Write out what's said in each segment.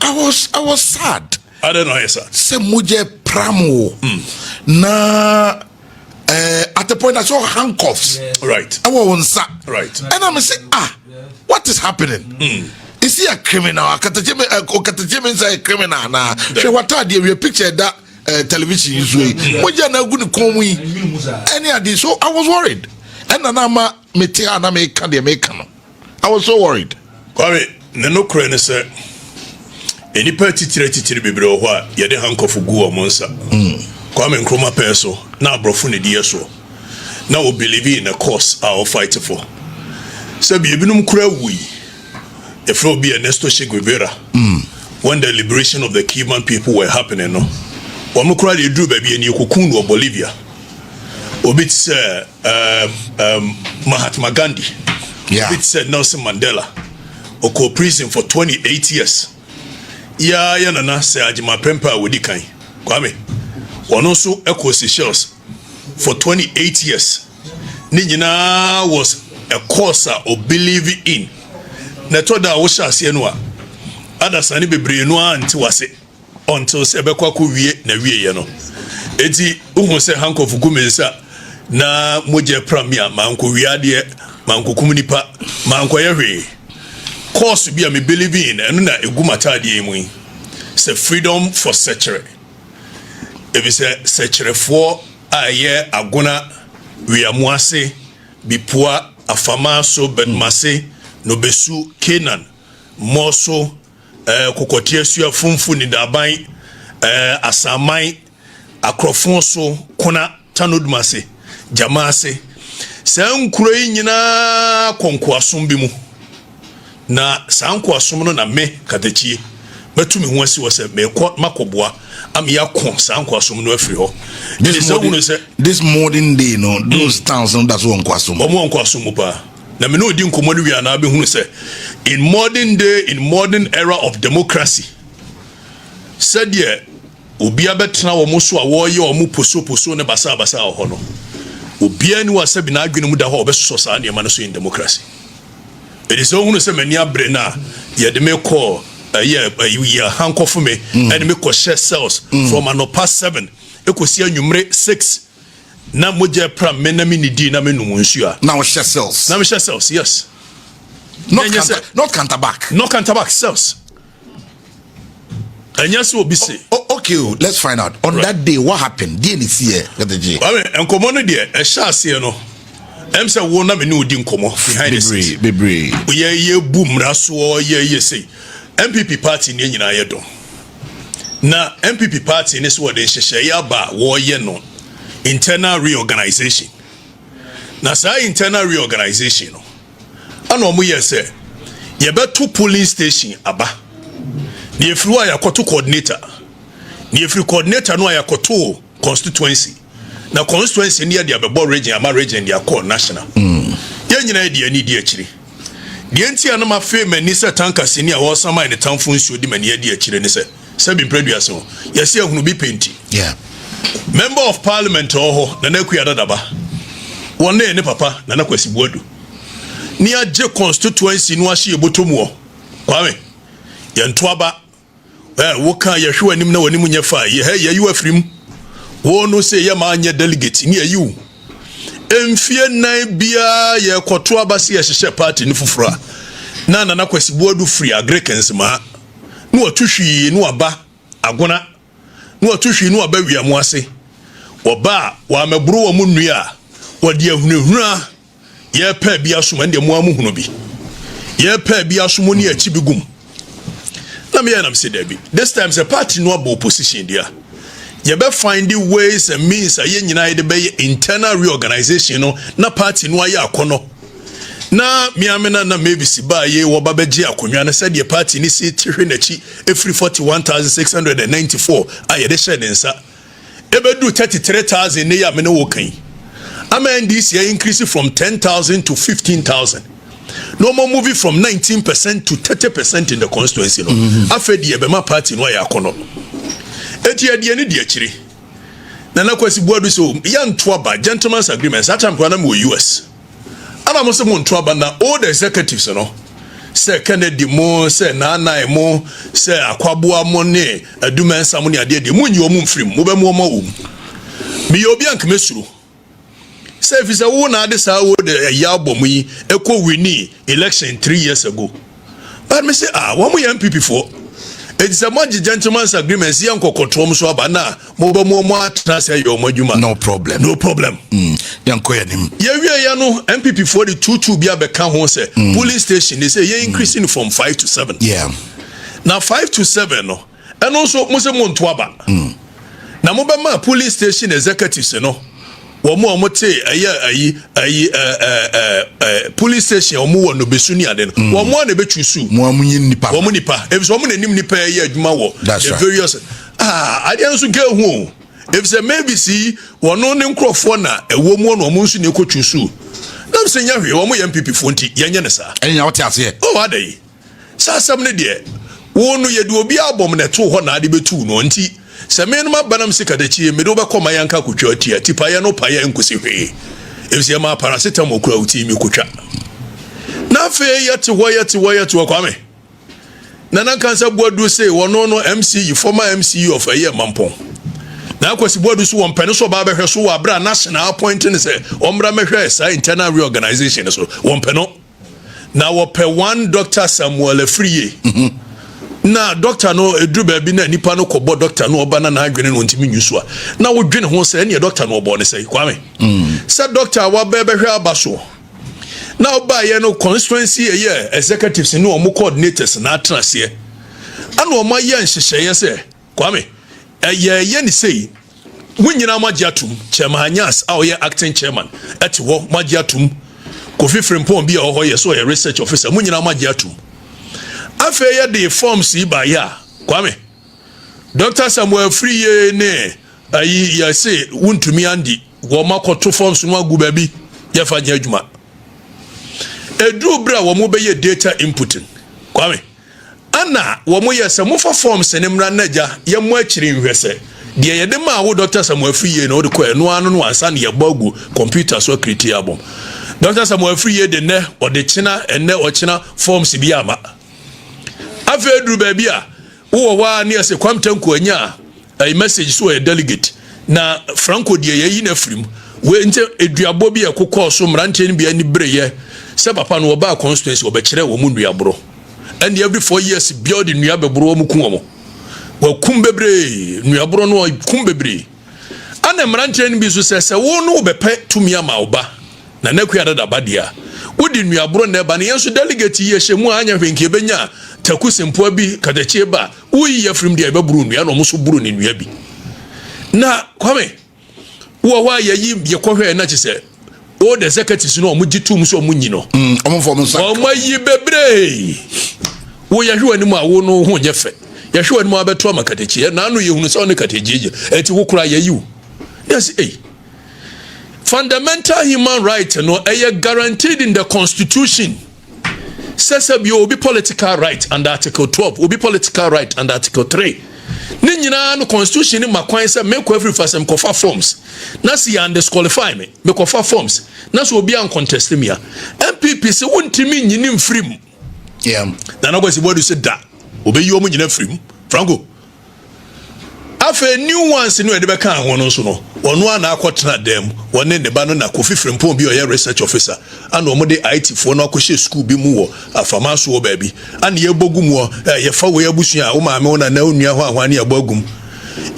I was sad. I don't know, yes, sir. Se muje pramo. Na at the point I saw handcuffs. Right. I was right. And I'm saying, what is happening? Is he a criminal? Okatakyie is a criminal now. She what we picture that television usually. What you na good come we? Any of this? So I was worried. And na metia na me can I was so worried. Kwame, no crane say. Any titire bebre ho a ye de handcuff gu o monsa. Kwame Nkrumah peso na abrofo ne die so. Na we believe in a cause our fight for. So be ebinum kura wi. If no be Ernesto Che Guevara. When the liberation of the Cuban people were happening, no. One kura dey do baby eni kokunu of Bolivia. Obi say Mahatma Gandhi. Yeah. Obi say Nelson Mandela. Oko prison for 28 years. Ya nana say Ajima Pempa wodi kan. Kwame. One also echo Seychelles for 28 years. Ni nyina was a cause of believing in. Na toda wo sha ase no a. Adasani bebre no anti wase until se bekwa ko wie na wie ye no. Eti uhun se handcuff gumensa na moje pramia manko wiade manko komunipa manko yehwe. Course be me believe in and na egumatade mu say freedom for searcher. If you say searcher for aye agona wiamuase bipua afama so benmase no besu Kenan moso kokotie sua funfu ni daban asamai akrofon so kona tanodmase jamaase sankuro nyina konkoasom bi mu na sankoasom no na me Okatakyie batumi ho asi wo se me makoboa am ya kon sankoasom no afiri ho this modern day no those towns no that's one kwasom omo nkoasom pa na me no di nkomo no wi ana be hunu se in modern day, in modern era of democracy said ye obi abetena wo mo so a wo ye o mo poso ne basa ho no obi ani wa se bi na adwene mu da ho obeso sa ne ma no so in democracy. It is only se many abrena ye de me call ye handcuff me and me ko share cells from an past 7 ekosi anwumre 6 na moje pra menami ni di na me numu nsu now share cells yes not counterback cells. And yes, will be say. Okay, let's find out. On that day, what happened? DNC here, Okatakyie. I mean, and come on, dear, a shas here, no. I'm saying, one of me no didn't come off behind the scenes. Be ye boom, raso, ye say. MPP party in Yedo. Now, MPP party in this word is share ba war ye no. Internal reorganization. Now, say internal reorganization. I know me say. Ye bet 2 polling station aba. Ni efru ya koto coordinator. Ni efru coordinator no ya koto constituency. Na constituency ni ya dia bebo region ama region dia call national. Ye nyina dia ni dia akiri. Die nti ya na ma fe mani se tanka sini a wo sama ni tamfo nsuo di mani dia akiri ni se bi produce ho. Ye se ehunu bi penti. Yeah. Member of parliament ho na nakuya dadaba. Won ne papa na nakwasi buadu. Ni agye constituency no ahye ebotomu ho. Kwame. Ye ntoaba woka ye hwe anim na wanim nya fa ye yu afrim wo no se ye ma anya delegate ni ayu emfie nan bia ye koto abase ye hye party ni fufura na nakwasi bodu free agricans ma no watuhwi no aba agona no watuhwi no aba wiamu ase oba wa maburu wo munua wode ahunahuna ye pa bia so ma de mo amuhunu bi ye pa bia so mo ni achi bigum. Say Debbie. This time the party no about opposition there. You better find the ways and means a united by internal reorganization no na party no ya kono. Na mi amena na maybe siba ye wo babeji akonwa na said the party ni si tihwe nachi every 41,694 aye de share densa. Ebedu 33,000 ne ya mena wo kan. Amen this year increase from 10,000 to 15,000. No more moving from 19% to 30% in the constituency. No, after the Ebema party no ya kono. Eti adi ni di akiri. Na nakwasi buadu so yan twaba gentleman's agreements. That time kwa na mu US. Ana mo se mo twaba na all the executives no. se Kennedy mo se Nana mo se Akwaboa mo ne Adumensa mo ne ade de munyi o mu mfrim mo be mo ma wo mi obi anka mesuru se fi se wo na ade sa wo de ya bom yi wini election 3 years ago but me say wo mo MPP for it's a much gentleman's agreement see anko control so aba na mo be mo atna say your madwuma no problem yanko yanim ye wie ya no MPP for the 22 bia be ka ho say police station they say ye increasing from 5 to 7 yeah now 5 to 7 no and also mo say mo nto aba na mo be ma police station executives no wo te police station wo no besuni ade no wo na betwusu mo amunyi nipa wo nipa if so mo nanim nipa ye adwuma wo the various ade nso ga hu if say maybe see wono ne nkrofo na ewo mu no mo nso ne ekotwusu na se nya hwe wo mo MPP fonti yenye ne sa enya wote ase oh adai sa sam ne de wo no ye de obi abom ne to ho na ade betu no nti se me no mabanam sikadachie me do be koma yanka kotwa atia tipa ye no pa ye nkosi hwe efse ma paracetamol kura uti mi kotwa na fe yete wo kwame nana kansa boadu say wono no MC former MC of a year mampon na akwasi boadu so won pene so ba behwe so wa bra national appointing say omra mehwe sa internal reorganization so won peno na wo pe one Dr. Samuel Afriye na doctor no edruba bi na nipa no kobo doctor no oba na adwene no ntimi nyuso a na wo dwene ho se ne doctor no obo ne sei kwame se doctor wa be behwe abaso na oba ye no constituency ye executives no omo coordinators na atrase ana omo ye nhyehyeye se kwame ye ni sei munyina magiatum chairman Anyas a ye acting chairman ati wo magiatum Kofi Frimpong bi a ho ye so ye research officer munyina magiatum afeye the forms ba ya kwame Dr. Samuel Afriye ne ayi ya say wuntumi andi wo makoto forms no agu ba bi ya fa nya adwuma edu bra wo mo be ye data inputting kwame ana wo mo ye se mo fa forms ne mra naja ye mo akiri nhwese de ye de ma wo Dr. Samuel Afriye no de ko eno anu no ansa ne ye bagu computer so create abom Dr. Samuel Afriye de ne o de china enne o china forms bi ama afa duru baby a wo wa ne ase kwamtanku anya a message so a delegate na Franco de ye yi na frim we nte eduabo bi ekokọ so mrante ne bia ni breye se papa no oba constituency obekere wo mu nuabro and every 4 years build nuabebro wo mu kunwo wa kumbebre nuabro no kumbebre ana mrante ne bi so se wo no obepe tumi ama oba na nakua dada badia wodi nuabro na ba ne yenso delegate ye hyemu anya hwenke benya takusempo bi kadachie ba uyi ya frim dia beburu nua no muso buru ne nua bi na kwame wo wa yayi ye kohwe na chese o de executives no omugitum so omunyi no omfo msa omayi bebre wo ya hwe animu awo no ho nyefe ya hwe animu abeto makadachie na anu ye hunu so ne kadachie enti wo kura yayi yes fundamental human right no guaranteed in the constitution. Says will be political right under Article 12, will be political right under Article 3. Ninyina no constitution in makwan say make every first kofa forms. Na si and disqualify me kofa forms. Na so obi an contest me a. MPP say wontimi nyini mfrim. Yeah. Na no go say what you say da. Obe yi omu nyina mfrim. Franco. Afa new ones no e de be kan ho no so no. Ono ana akotena dem. Wone ne ba no na Kofi Frimpong bi o research officer. Ana omo de IT fo no akɔhye school bi mu wo afama so wo ba bi. Ana ye bogum wo ye fa wo abusua wo maame wo na na onua ho ahwane ye bogum.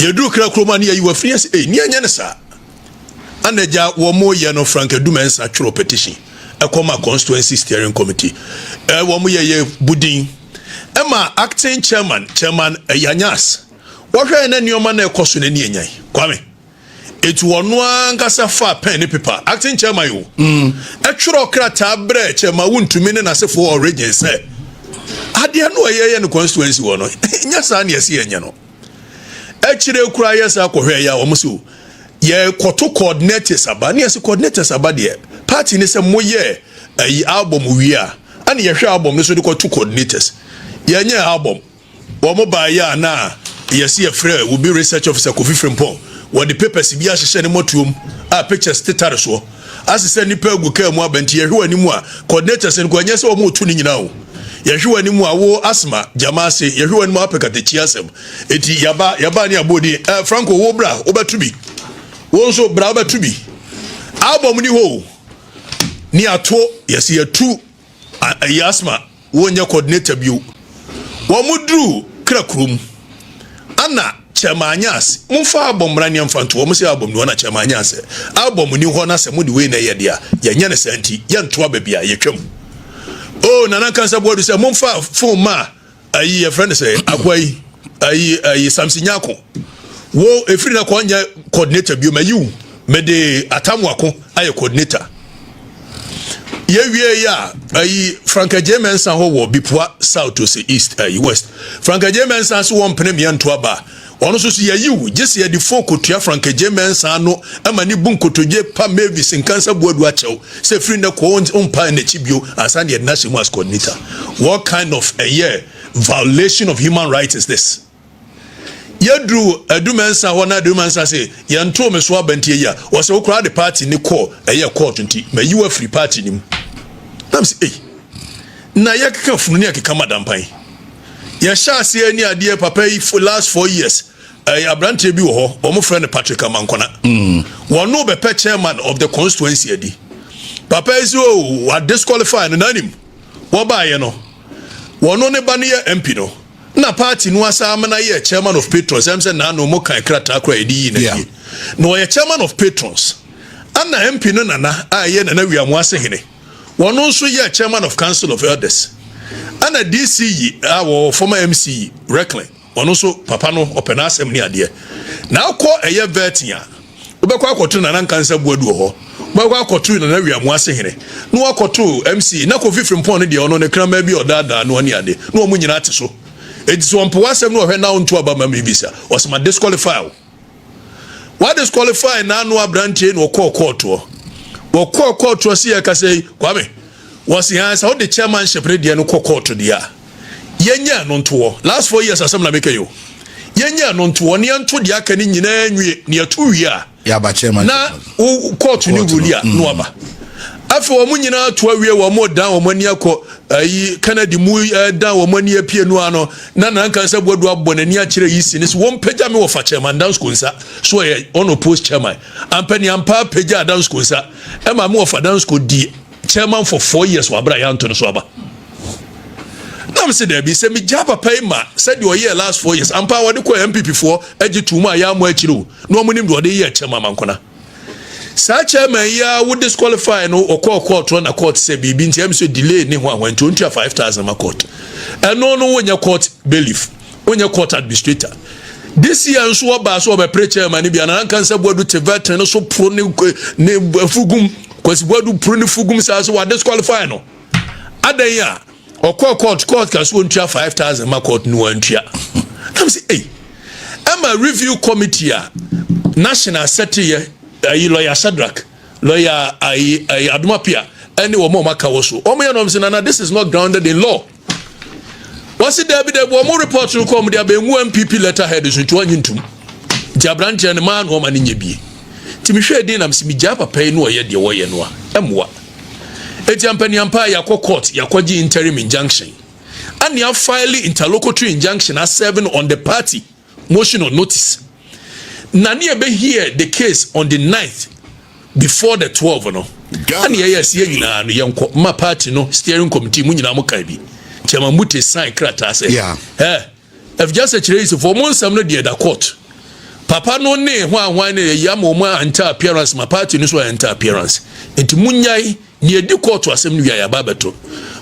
Ye duru kra kroma ne ye wa free say ni anya ne sa. Ana ja wo mo ye no Frank Adumensa tworo petition. Ekoma constituency steering committee. Wo mo ye budin. Ema acting chairman Anyas. Wohwe na nioma na ekoso na ni enyan. Kwame etu ono ankasa fa pen ne paper acting chairman yo etworo krata bre chairman wuntumi ne nasefo origin say ade no ye no constituency wo no nya sa na yesi enya no ekire kura yesa akohwe ya omuso ye koto coordinators aba ne yesi coordinators aba de party ne se moye ayi album wi a ana ye hwe album ne so de koto coordinators ye nya album wo mo ba ya na yesi ye frɛ will be research officer Kofi Frimpong what the papers bi ahyehyɛ ne motuom a pictures tetare so asese nipa agu ka mu abanti ye hwe animu a coordinators ne ko anya sɛ wo mo tu ne nyina o yehwe ani mu awo asma jamase yehwe ani mu Okatakyie asem eti yaba ni abodi Franco wo bra obatubi wo nso bra obatubi album ni ho ni ato yesi yatu asma wo nya coordinator bio wo mudru krakrum ana Chamanyas mumfa album rani mfanto wo mse album ni wana Chamanyas album ni ho na se mudi we na yede a yanya ne santi yanto babia yetwam oh nana kansa bodu se mumfa phone ma ayi your friend say akwai ayi Samsinyako wo efiri na ko nya coordinator bio mayu me de atamwako ayi coordinator ye ya ayi Okatakyie mensa ho wo bipua south to say east ayi west Okatakyie mensa so won pene me nto aba ono so yayiwu gese ya di phone kotua Okatakyie mensa no amani bunkotoje pa Mavis nkansa boadu achew se free na ko umpa na chibio asan the national as coordinator. What kind of a year violation of human rights is this? Yadru adumensa ho na adumensa say yanto me so abantie ya wo se okura the party ni call eye court nti ma you free party nim nam say na yakeka funu ni akeka madampan ya sha ase ani ade papa yi for last 4 years abrante bi wo ho omo friend Patrick Amankona one no be chairman of the constituency adi papa is wa disqualify no nanim wo ba ye no wono ne ba ne MP no na party no asa amana ye chairman of patrons am say na no mo kan krata akra edi na ye no ye chairman of patrons ana MP no nana aye na wiamu ase hene wono nso ye chairman of council of elders ana DCE our former MC Reckling wono nso papa no open assembly ade na akọ eye vetia obekwa akoto na nkansa buadu ho obekwa akoto na wiamu ase hene no akoto MC na ko fifiri mpon de ono ne krama bi odada no ani ade no omu nyina ate so it's one wasem no hwe na onto aba mama bisa was my disqualify what disqualify na no abrantie no call court wo call court si ya kasei kwame was yan sa the chairmanship ready no call court dia yenya no nto last 4 years asem na make you yenya no nto ne nto dia aka ni nyina anwie ne atu wi a ya ba chairman na court ni rulia no aba afi wo munyina to awie wo mo dan wo mani akọ ayi Canada mu dan wo mani apie no ano na nkansa bodu abonani a kire yisi ne so wo mpagya me wo fa chairman dan school nsa so ye on post chairman ampani ampa pagya dan school nsa e ma me wo fa dan school di chairman for 4 years wa bra ya nto no so aba nam se there be se me jaba pay ma said your year last 4 years ampa wo de ko MPP for agi tuma ya mo akire no mo nim do de year chairman mankona sa chairman ya would disqualify no or court na court say bibi nti am so delay ni ho an 25,000 ma court no wonya court bailiff wonya court administrator this year nso oba so oba chairman bi an kan say boadu te veteran so pro ne fugum kwasi boadu pro ne fugum sa so wa disqualify no adan ya or court ka so 25,000 ma court no antua am say am a review committee national setting ayi lawyer Shadrack lawyer ayi Adumapia any wo mo maka wo so omo ye no mse na this is not grounded in law wasi there be wo mo report no come there be nwu MPP letterhead so twa nyintum jabranche ne man wo ma ne nyebie timi hwe din na mse mi ja papa yi no wo ye de wo ye no a emwa eti ampani ampa ya court ya kwaji interim injunction and ya file interlocutory injunction as serving on the party motion on notice. Nani ebe hear the case on the 9th before the 12 no. Ani yes ye nyina no yenko ma party no steering committee mu nyina mo kan bi. Chairman Mute sign krata say. Yeah. If just a chere is for monsam no the court. Papa no ne ho anwan ne yam o ma anta appearance ma party no so anta appearance. Enti munyai ne edi court asem no ya ba beto.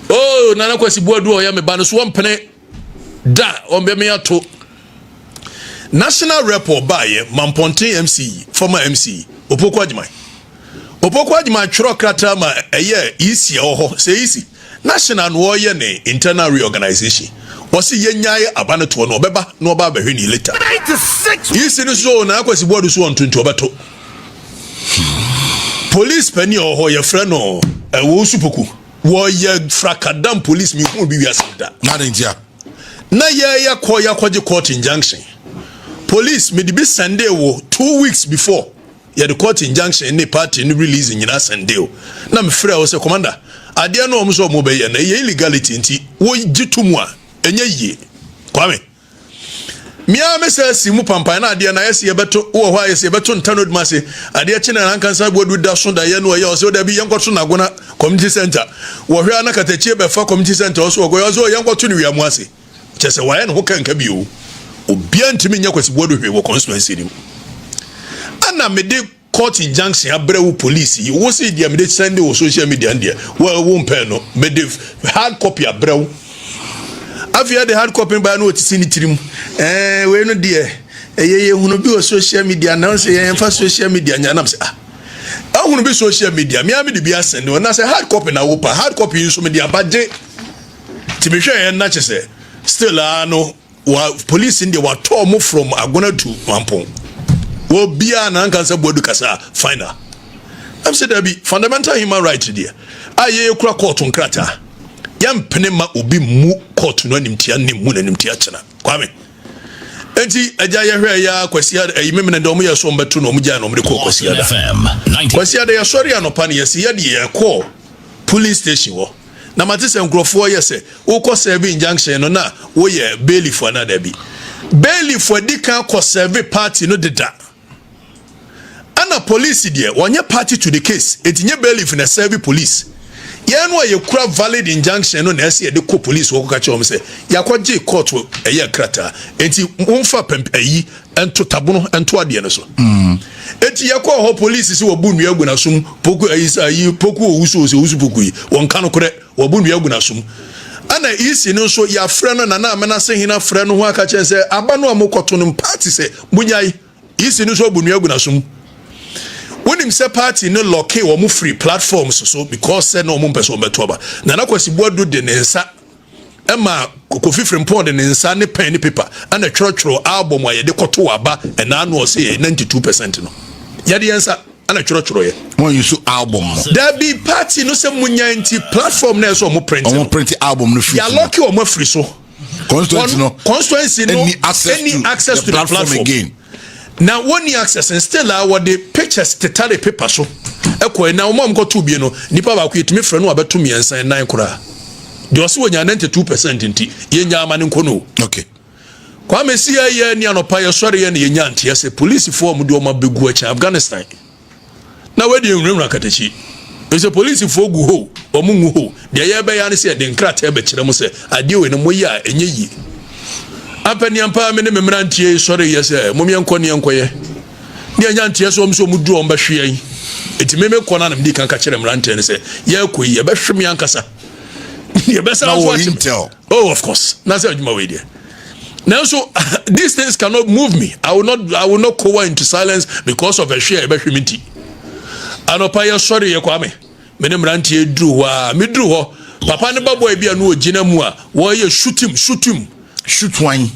Oh nana kwasi boadu o ya me ba no so wompene da o be me ato. National report by Mamponte MC, former MC, Okatakyie chro krata ma eye easy oho say easy. National no ye ne internal reorganization. Wasi yenyai abane to no beba no ba behwe ni later. 96. Easy no so na akwasi board so on 20 obeto. Police penny oho ye friend no wo supoku. Wo ye frakadam police mi hu bi wiasida. Na ntia. Na ye kwaje court injunction. Police made be Sunday 2 weeks before. Yeah, the court injunction in the party in releasing in Sunday. Now me free I was a commander. ade no omso mo be ye na ye illegality nti wo gitumu a enye yie kwame mia me say si mu pampan na ade na yesi yebeto wo ho yesi yebeto ntanod ma se ade chi na nkansa bodu da so da ye no ye o se da bi yenkoto na gona community center wo hwe na Okatakyie be fa community center o so go yo so yenkoto ni wiamu ase chese wa ye no ho kanka bi o obi antimi nya kwasi bodu hwe wo constituency nim ana me de court injunction abrewu police you wo say dia me de send o social media ndia wo wo mpe no me de hard copy abrewu afia de hard copy ba no otisi ni tirim we no de ye hunu bi o social media na say ye fa social media nya na say hunu bi social media me am de bi asend na say hard copy na wo pa hard copy nso me de abaje ti me hwe ye na chese still no wa police in the wa to from Agona to Mampong wo bia na nkansa bodu kasa final I'm say there be fundamental human right there aye kura court nkrata yam pene ma obi mu court no animtia nim mu na animtia chena kwame enti aja ye hwe ya kwasi ayime ne dom ye so mbeto no mugya no mde ko kwasi da kwasi da ya sori anopa ne yesi ye de ye call police station wo na matise nkrofo ye se wo ko serve injunction no na wo ye bailiff na da bi bailiff di kan ko serve party no deda ana police there wonye party to the case etinye bailiff na serve police ye no ye kura valid injunction no na ese de ko police wo ka che se yakwaje court eye krata enti umfa ayi ento tabono ento ade ne so enti yakwa ho police si wo bunu agu na sum poku ayi poku owuso se wusu poku yi won kan kore wo bunu agu na sum ana isi no so ya frɛ no na amena se hina frɛ no ho aka che se aba no amokoto no party se munyai isi no so bunu agu na sum when him say party no lock wo mu free platforms so because say no mo person beto ba na kwasi bodu de ne nsa ema Kofi Frimpong de ne nsa ne pen ne paper ana church album wa ye de koto aba and na no say 92% no ya de nsa ana church ye when you so album there be party no say munya nti platform na so mo print album no free ya lock wo mo free so constituency no any access to the platform again. Now one access and still what the pictures tetare paper so ekwo na omam go to bi no nipa ba ku yetimi frɛ no abeto mi ensan nan kura de oso wonya 92% nti ye nya amane nkono okay kwa mesia ye ni anopa ye sori ye ne ye nya ntia se police form de oma begu acha Afghanistan na we de nwura Okatakyie ese police for gu ho omungu ho de ye be ya ne se de nkrata e be kire mo se ade we ne moyi a enye yi apani ampa me ne memrantie sori ye se momyenko ne yenkoye ne nyantie so omso mudu omba hwe yi eti meme kona na mdi kan ka kire mrante ne se ye koyi ye be hwem yankasa ye be sa oh of course na say aduma we there now so these things cannot move me. I will not cower into silence because of a share be hwemiti anopa ye sori ye kwame me ne mrantie dru wa me dru ho papa ne babo bia no ogina mu a wo ye shoot one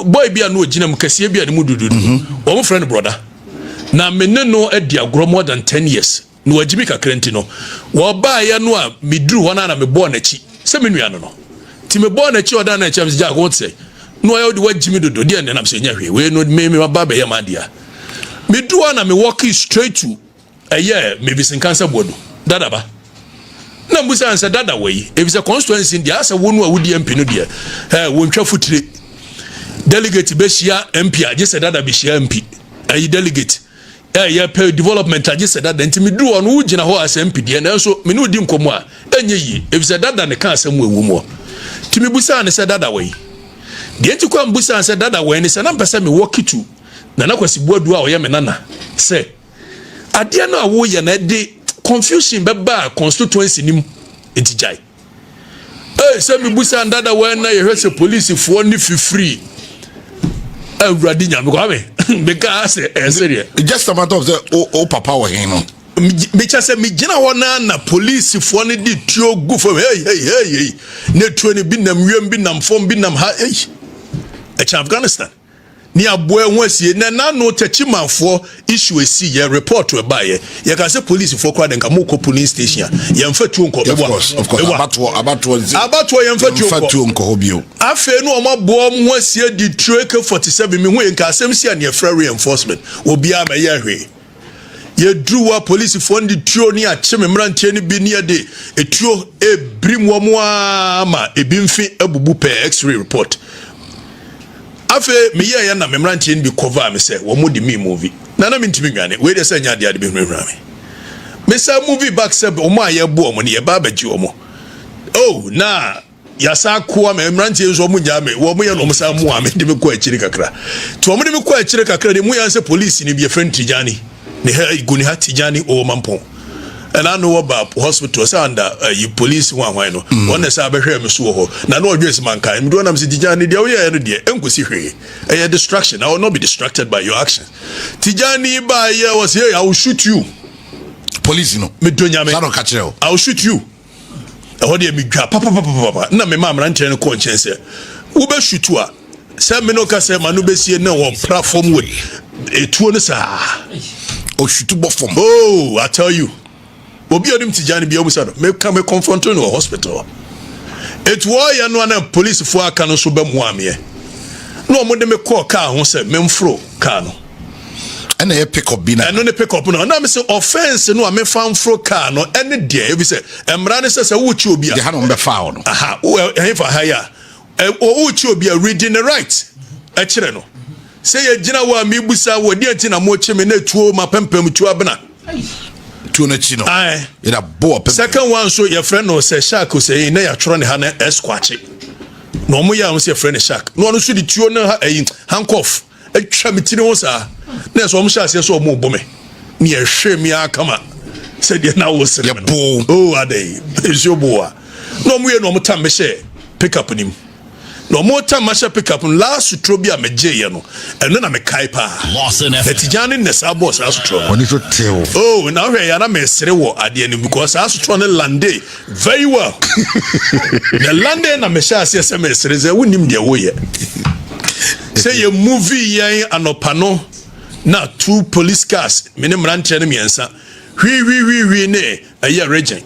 boy bia no ogina mu kase bia ne mu dududu wo mo friend brother na me ne no adi agro more than 10 years no wajimi kakrenti no wo ba ya no a me dru ho na me bo na chi se me nua no ti me bo na chi oda na chi am ja go say no I would wajimi dudu dia ne na se nya hwe we no me ba be ya ma dia me dru na me walk straight to me be sin cancer bodu dada ba na mbusa ansa dada we if a constituency dia asa wonu awudi MP no dia wontwa futire delegate be shia MP aje se dada be shia MP ayi delegate ya pay development aje se dada ntimi du ono ugina ho asa MP dia na so me no di nkomo a enye yi if se dada ne kan asem ewu mo timi busa ne se dada we de enti kwa mbusa ansa dada we ne se na mpesa me wokitu na kwasi bodu a oye me nana se ade no awo ye na de confusion beba constituency nim entijai say me busa ndada when na ye hwese police fo ni free awurade nya me kwa me because serious just a matter of the papa wa hin no me cha say me gina ho na police fo ni di tuo gu fo hey ne tuo ni bi nam wiem bi nam fom bi nam ha Afghanistan ni aboe ho asie na no tachimanfo issue esi ye report we ba ye ka say police for kwa den ka mo ko police station ye mfatu nko of course abatwo ye mfatu nko hobio afa no omabo ho asie di trek 47 me ho ye ka asem sia ne free reinforcement obi ama ye hwe ye drew a police for the tuo ni a cheme mrantie ni bi ni ade etuo ebrim wo mo ama ebimfi abubu per x-ray report afe me ye na mrantie ni bi cover me say wo mo di me movie na me ntimi nwane we dey say nya de ade be hwehwra me say movie back say o mo aye bo o mo ne ye ba baji o mo oh na yasa kwa me mrantie nso mo nya me wo mo ye no mo sa mo ame de me ko akiri kakra to mo de me ko akiri kakra de mo ya say police ni bi e friend Tijani ne ha iguni ha Tijani o mampon and I know about hospital say under you police one no one say abehwe me so ho na no odwes mankan me do na me Tijani de o ye no de enkosi hwe a distraction. I will not be distracted by your actions. Tijani ba ye was here I will shoot you police no me do nya me I will shoot you how dey me dwa papa na me ma mran chen ko nchen se wo be shoot a say me no ka say ma no be sie na wo platform we etuo no sa o shoot bo form oh I tell you obi onim Tijani bi omusa no me come confront no hospital etuo ya no na police fo aka no so be mu ame no mo de me call car ho say me mfro car no and a pick up bina and no pick up no na me say offense no me fan fro car no any there you say emra ne say wo chi obi a de ha no be foul no aha o fa ha ya o wo chi obi a reading the right a kire no say ye gina wo me busa wo de anti na mo chi me na tuo ma pempem tuo abena tuo na chi no it a bo pempem second one so your friend no say shark say na ya tworo ne ha na esquache no mo ya mo say friend shark no no so di tuo na handcuff atwa mitini ho sa na so mo sha ase so mo bo me ne ye hwe mi akama say de na wo sere no oh adai ejo boa no mo ye no mo tam me she pick up nim no mo tam ma she pick up last sutro bi a me je ye no eno na me kai pa Tijani ne sa boss asutro oni so tell oh na hwe ya na me sere wo ade nim because asutro ne lande very well the lande na me sha ase me sere ze wonim de wo ye say ye movie yen anopano na 2 police cars mene mranche ne miensa hwi ne aye region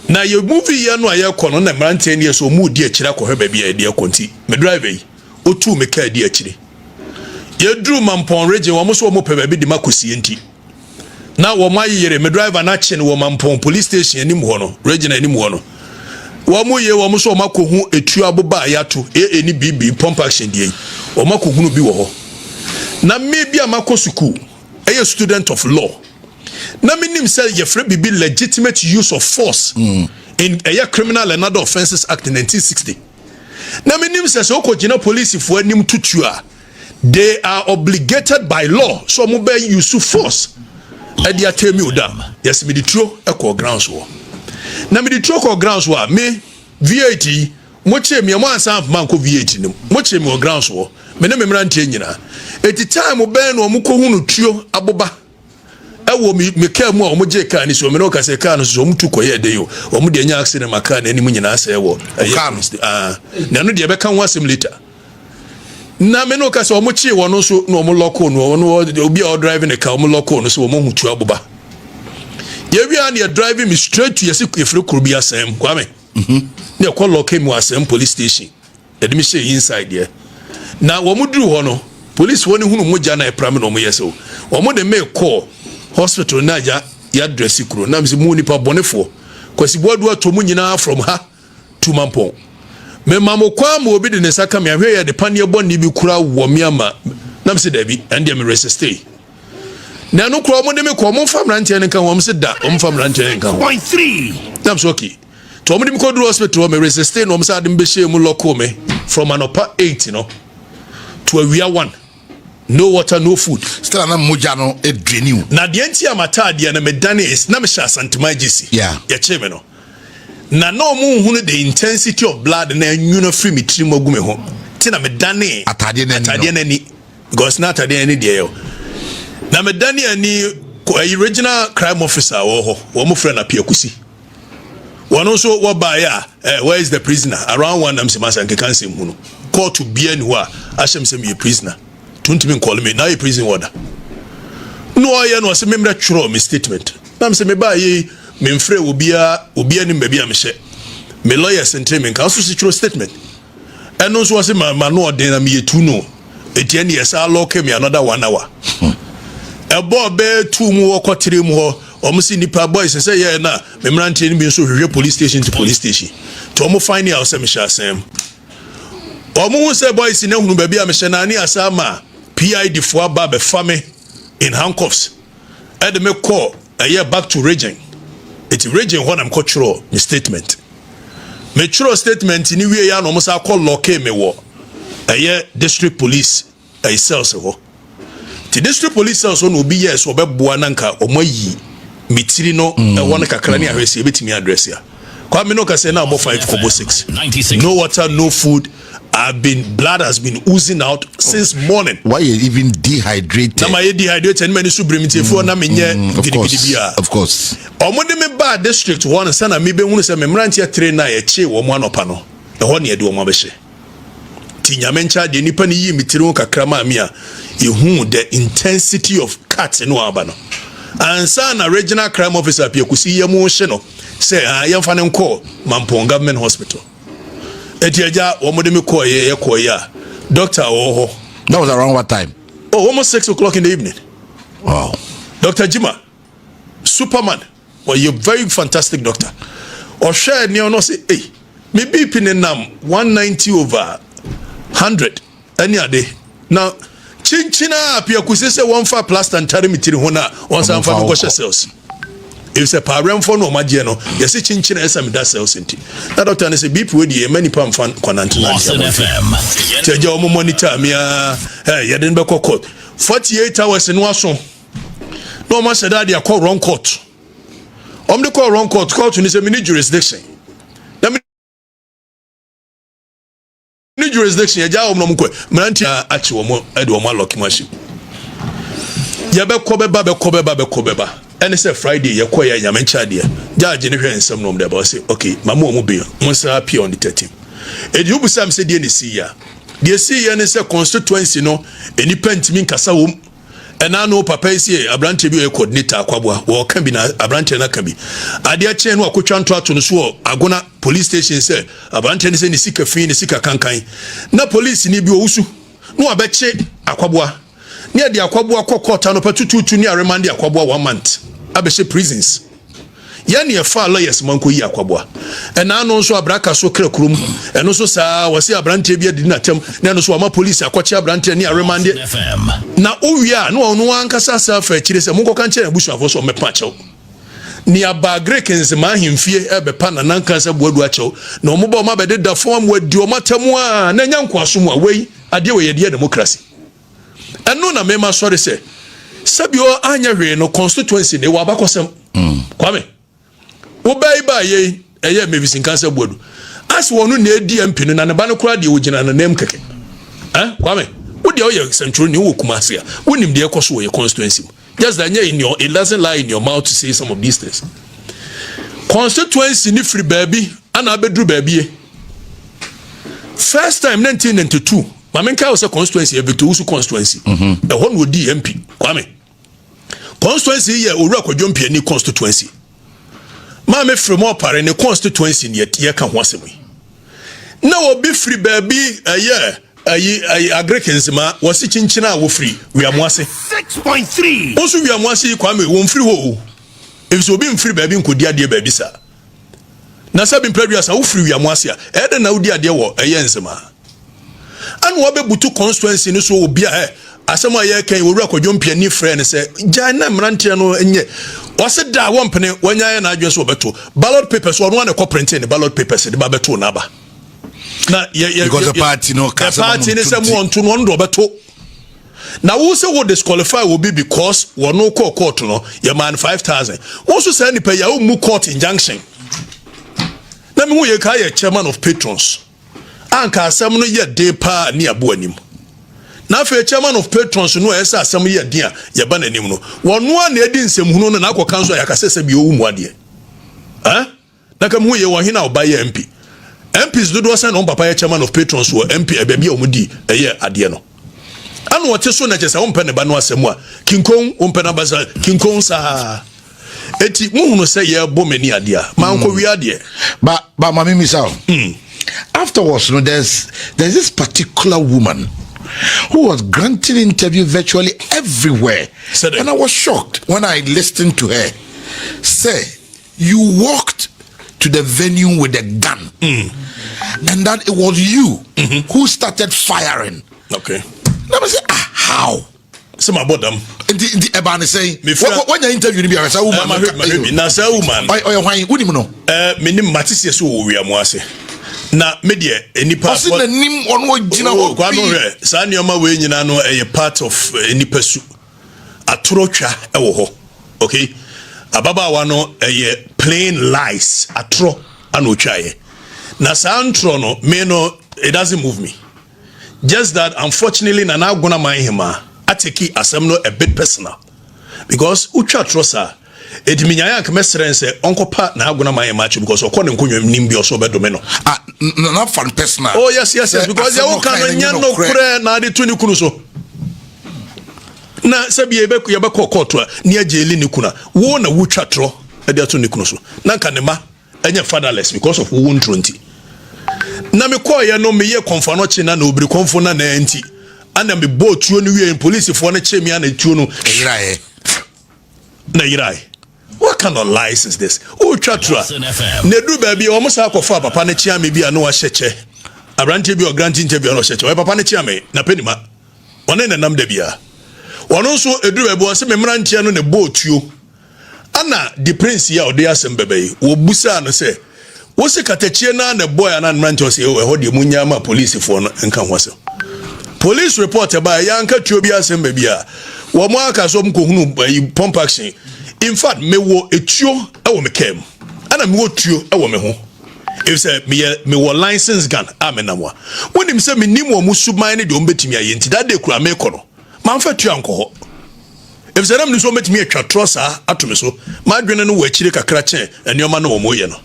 na ye movie yen no aye kono na mranche ne so mu di akira ko hwe bia de akonti me driver yi otu me ka di akire ye dru mampon region wo mo so mo pe ba bi di makosi enti na wo ma yere me driver na che ne wo mampon police station anim ho no region anim ho no wo ye wo so makohu etu aboba ayato ni bibi pump action die wo makohu no bi wo ho na me bia makosuku student of law na minim say ye free bibi legitimate use of force in criminal and other offences act in 1960 na minim say so kogina police fo anim tutu a they are obligated by law so mo be use force e dia temi odam yes me ditro e ko grounds wo na me di troko grounds wa me VAT mo che me mo ansan man ko VAT nim mo che me o grounds wo me na me mrantie nyina eti time ben no mo ko hunu tuo aboba e wo me ka mu a mo je ka ni so me no ka se ka no so mo tu ko ye de yo o mo de nya accident maka na ni mo nyina asa e wo na no de be kan wasem later na me no ka se o mo chi wo no so no mo lock no obi a driving a car mo lock no so mo hu tu aboba we are driving me straight to yesi efre kurbi asem kwame ne ko lock me asem police station edi me say inside there na wo mudru ho no police woni hunu moja na epram no mo yeso wo mo de me call hospital na ya address kuro na me mu nipa bonefo kwasi boadu atomu nyina from ha to mampon me mamo kwa mo obi de ne saka me ahwe ya de panie bonni bi kura wo me ama na me say da bi and me resist na no kro mo de me ko mo famra ntia ne kan wo mo se da wo mo famra ntia ne kan 0.3 tam so okay to mo de me ko do hospital me resist no mo sa de be she mu loko me from an upper 8 you know to a wear 1 no water no food still na moja no e drain na de ntia mata de na me dane is na me sha santima gisi yeah ya che me no na no mo hunu the intensity of blood na anyuno free me tiri magu me ho ti na me dane atade na ni because na atade na de yo na me dane ani original crime officer wo mo friend apia kusi one also wo ba ya where is the prisoner around one am semasa nke kan sem hunu court to be anywhere ashem sem you prisoner don't me call me now you prison order no ya no se memra twro me statement na se me ba yi me mfre obia ni mbabi am hye me lawyer sentre me kan so twro statement eno so se ma no order na me yetu no etiani yesa lock me another 1 hour a boy bear 2 more quarter more. Almost nipa boys say yeah na memrante ni bi so hwehwe police station to police station to omo find out say me sha asem omo say boys na hunu ba bia me hye na ani asama PID fo aba be fame in handcuffs and me call a year back to region it region when I'm cultural me statement me true statement ni wie ya no mo say call lock me wo a year district police a cells ho the district police cells no be yes obeboa nanka omayi mitiri no one kakra ni ahwese ebetimi address ya kwa me no ka say na mo 5 kobo 6 no water no food blood has been oozing out since morning. Why you even dehydrated? Na my dehydrated and many sublimity for na menye bia. Of course. Omode me ba district one sana me be hunu say me mrantia train na ye che wo mo anopa no. E ho ne ye de wo mo be hye. Ti nyame ncha de nipa ni yi mitiri kakra ma me a ehu the intensity of cut no aba no. Ansa na regional crime officer pia kusi ye mo hye no say yemfa ne nko Mampong government hospital. Etiaja omode me call ye doctor ho. That was around what time? Oh, almost 6 o'clock in the evening. Wow. Dr. Jima, Superman. Well, you're very fantastic doctor. Or share near no say, hey, me beeping in 190/100 any day. Now, chinchina apia kusese 1 plaster and tari mitiri hona once and for go cells. If say parent for no magie no, you see chinchina esa me da cells inti. That doctor say beep we dey many pam fan konantina. FM. Teja omo monitor me you didn't be court 48 hours in waso. No man said that they are called wrong court. The call wrong court ni say mini jurisdiction. That mini jurisdiction ya omo no mko. Mranti achi omo ede omo lock machine. Ya be kobeba. And it's a Friday, you call your menchadia. Judge and some nom about say, okay, Mamma will be appear on the 13th. And you Sam said, the see the see and it's a constituency, no, any pen to me Casawum. And I know Papa is here, a branch of your coordinator, Quabua, or can be a branch and a can be. I dear chain or Kuchan to the swore, Agona police station, sir, a branch and any sicker fiend, a sicker cankai. No police in Ibu Usu, no, I bet che, Aquabua. Near the Aquabua court, and a 2 near remand the Aquabua 1 month. Abeshe prisons. Yani a far lawyers manko yi akwabwa. And I know so abraka so krekrum. And also sa wasi abrante bia di natem. Na no so ama police akwachi abrante ni aremande. Na owia no onu ankasa sa fa chire se monko kan chere busu afo so mepa chew. Ni abagre kense ma himfie ebe pa na nankasa buadu achew. Na omo ba o ma bede da form wadi o matemu a na nya nkwaso mu a wei ade we ye democracy. Eno na mema sorry say Sabio anya hwe no constituency ne wa bakosem kwame wo bai ba ye eye mevisin kansa bodu as wonu na edi MP no na ne ba no kura de ogina na nem keke kwame wo de oye central ni wo kuma ase a wonim de ekoso wo ye constituency just that in your it doesn't lie in your mouth to say some of these things constituency ni free baby ana bedru baby first time 1992 Mamenka was a constituency, a Victor's constituency. A one would MP. Kwame. Constituency here, Urako Jumpy, any constituency. Mamma from more part in a constituency yet, Yakan was me. Now, be free baby, a year, a Greekensma was sitting China free. We are 6.3. Also, we are Kwame, won't free wo. If so being free baby, could dear baby, sir. Nasa been previous, how free we are Mwasia, Eden now dear war, a yensema. And wabe butu constituency no so obi a asema ye kan wo rako dwompe ni friend say jana mrantia no enye wase da wompene wanya na adwe so obeto ballot papers wo no na ko print ni ballot papers de ba beto na ba na because the party no the party ni say mo onto no ndo beto na wo say wo disqualify wo be because wo no call court no your man 5,000 wo so say ni pay ya wo mu court injunction na me wo ye ka ye chairman of patrons anka asem no ye de pa ni abo anim na fa chairman of patrons no esa asem ye de a ye ba nanim no wono a na edi nsem hunu no na akoka nso ya kasese bi owu mu ade na kam hu ye wo hina oba ye MP MPs do say no papa ye chairman of patrons wo MP e bia omudi ye ade no anu wote so na chese wo mpe ne ba no asem a kinkon wo mpe na ba sa kinkon sa eti mu hunu say ye bo mani ade a manko wi ade ba mami misao afterwards, there's this particular woman who was granting interview virtually everywhere. And I was shocked when I listened to her say, you walked to the venue with a gun, and that it was you who started firing. Okay. Let me say, how? Some about them. The Ebani say, when you interview me, I say, woman, Nasa woman. Why would you know? Minim Matisse, who we are moise. Na media any part of the name on what you know, Sanyama way you know a part of any pursuit. Atrocha ewo. Okay. Ababa wano a plain lies. Atro anochaye. Na santro no me no, it doesn't move me. Just that unfortunately na now gonna mind him ateki asemno a bit personal. Because ucha trosa it minyaya kemesren say onko pa na agona my match because okone nkonyo nimbi oso bedomeno not fun personal. Oh yes because ya woka no no kure na de tuni kunu so na sabi ye be court ni ajeli ni kuna wo na wutwa tro e de tuni kunu so na nka ne ma enya fatherless because of wo ntrunti na me call ye no me ye konfa no chi na obiri konfo na enti ana me bo tuo ni wi police fo na chemi ana tuo no na yirai. What kind of lies is this? Oh, chatra. Nedu baby, almost a kofa papa ne chia me bi ano a sheche. Abrante bi o granting te bi ano sheche. O papa ne chia me na penima. One na nam de bia. Ono so edu baby o se me mrantia no ne botuo. Ana the prince ya o de asem bebe. Wo busa no se. Wo se katachie na na boy ana mrantia o se e ho de munya ma police fo no nka ho asem. Police report about yanka tuo bi asem bebe a. Wo mo aka so mko hunu pump action. In fact, me wo etuo ewo me kem. Ana me wo tuo ewo me ho. If say me wo license gun amenamwa. When him say me nim wo musuban ne de ombetimi aye nti that day kura me kono. Man fa tuo anko ho. If say nam ni so metimi atwa trosa atome so. Ma dwene no wo akire kakra chen enioma no wo moye no.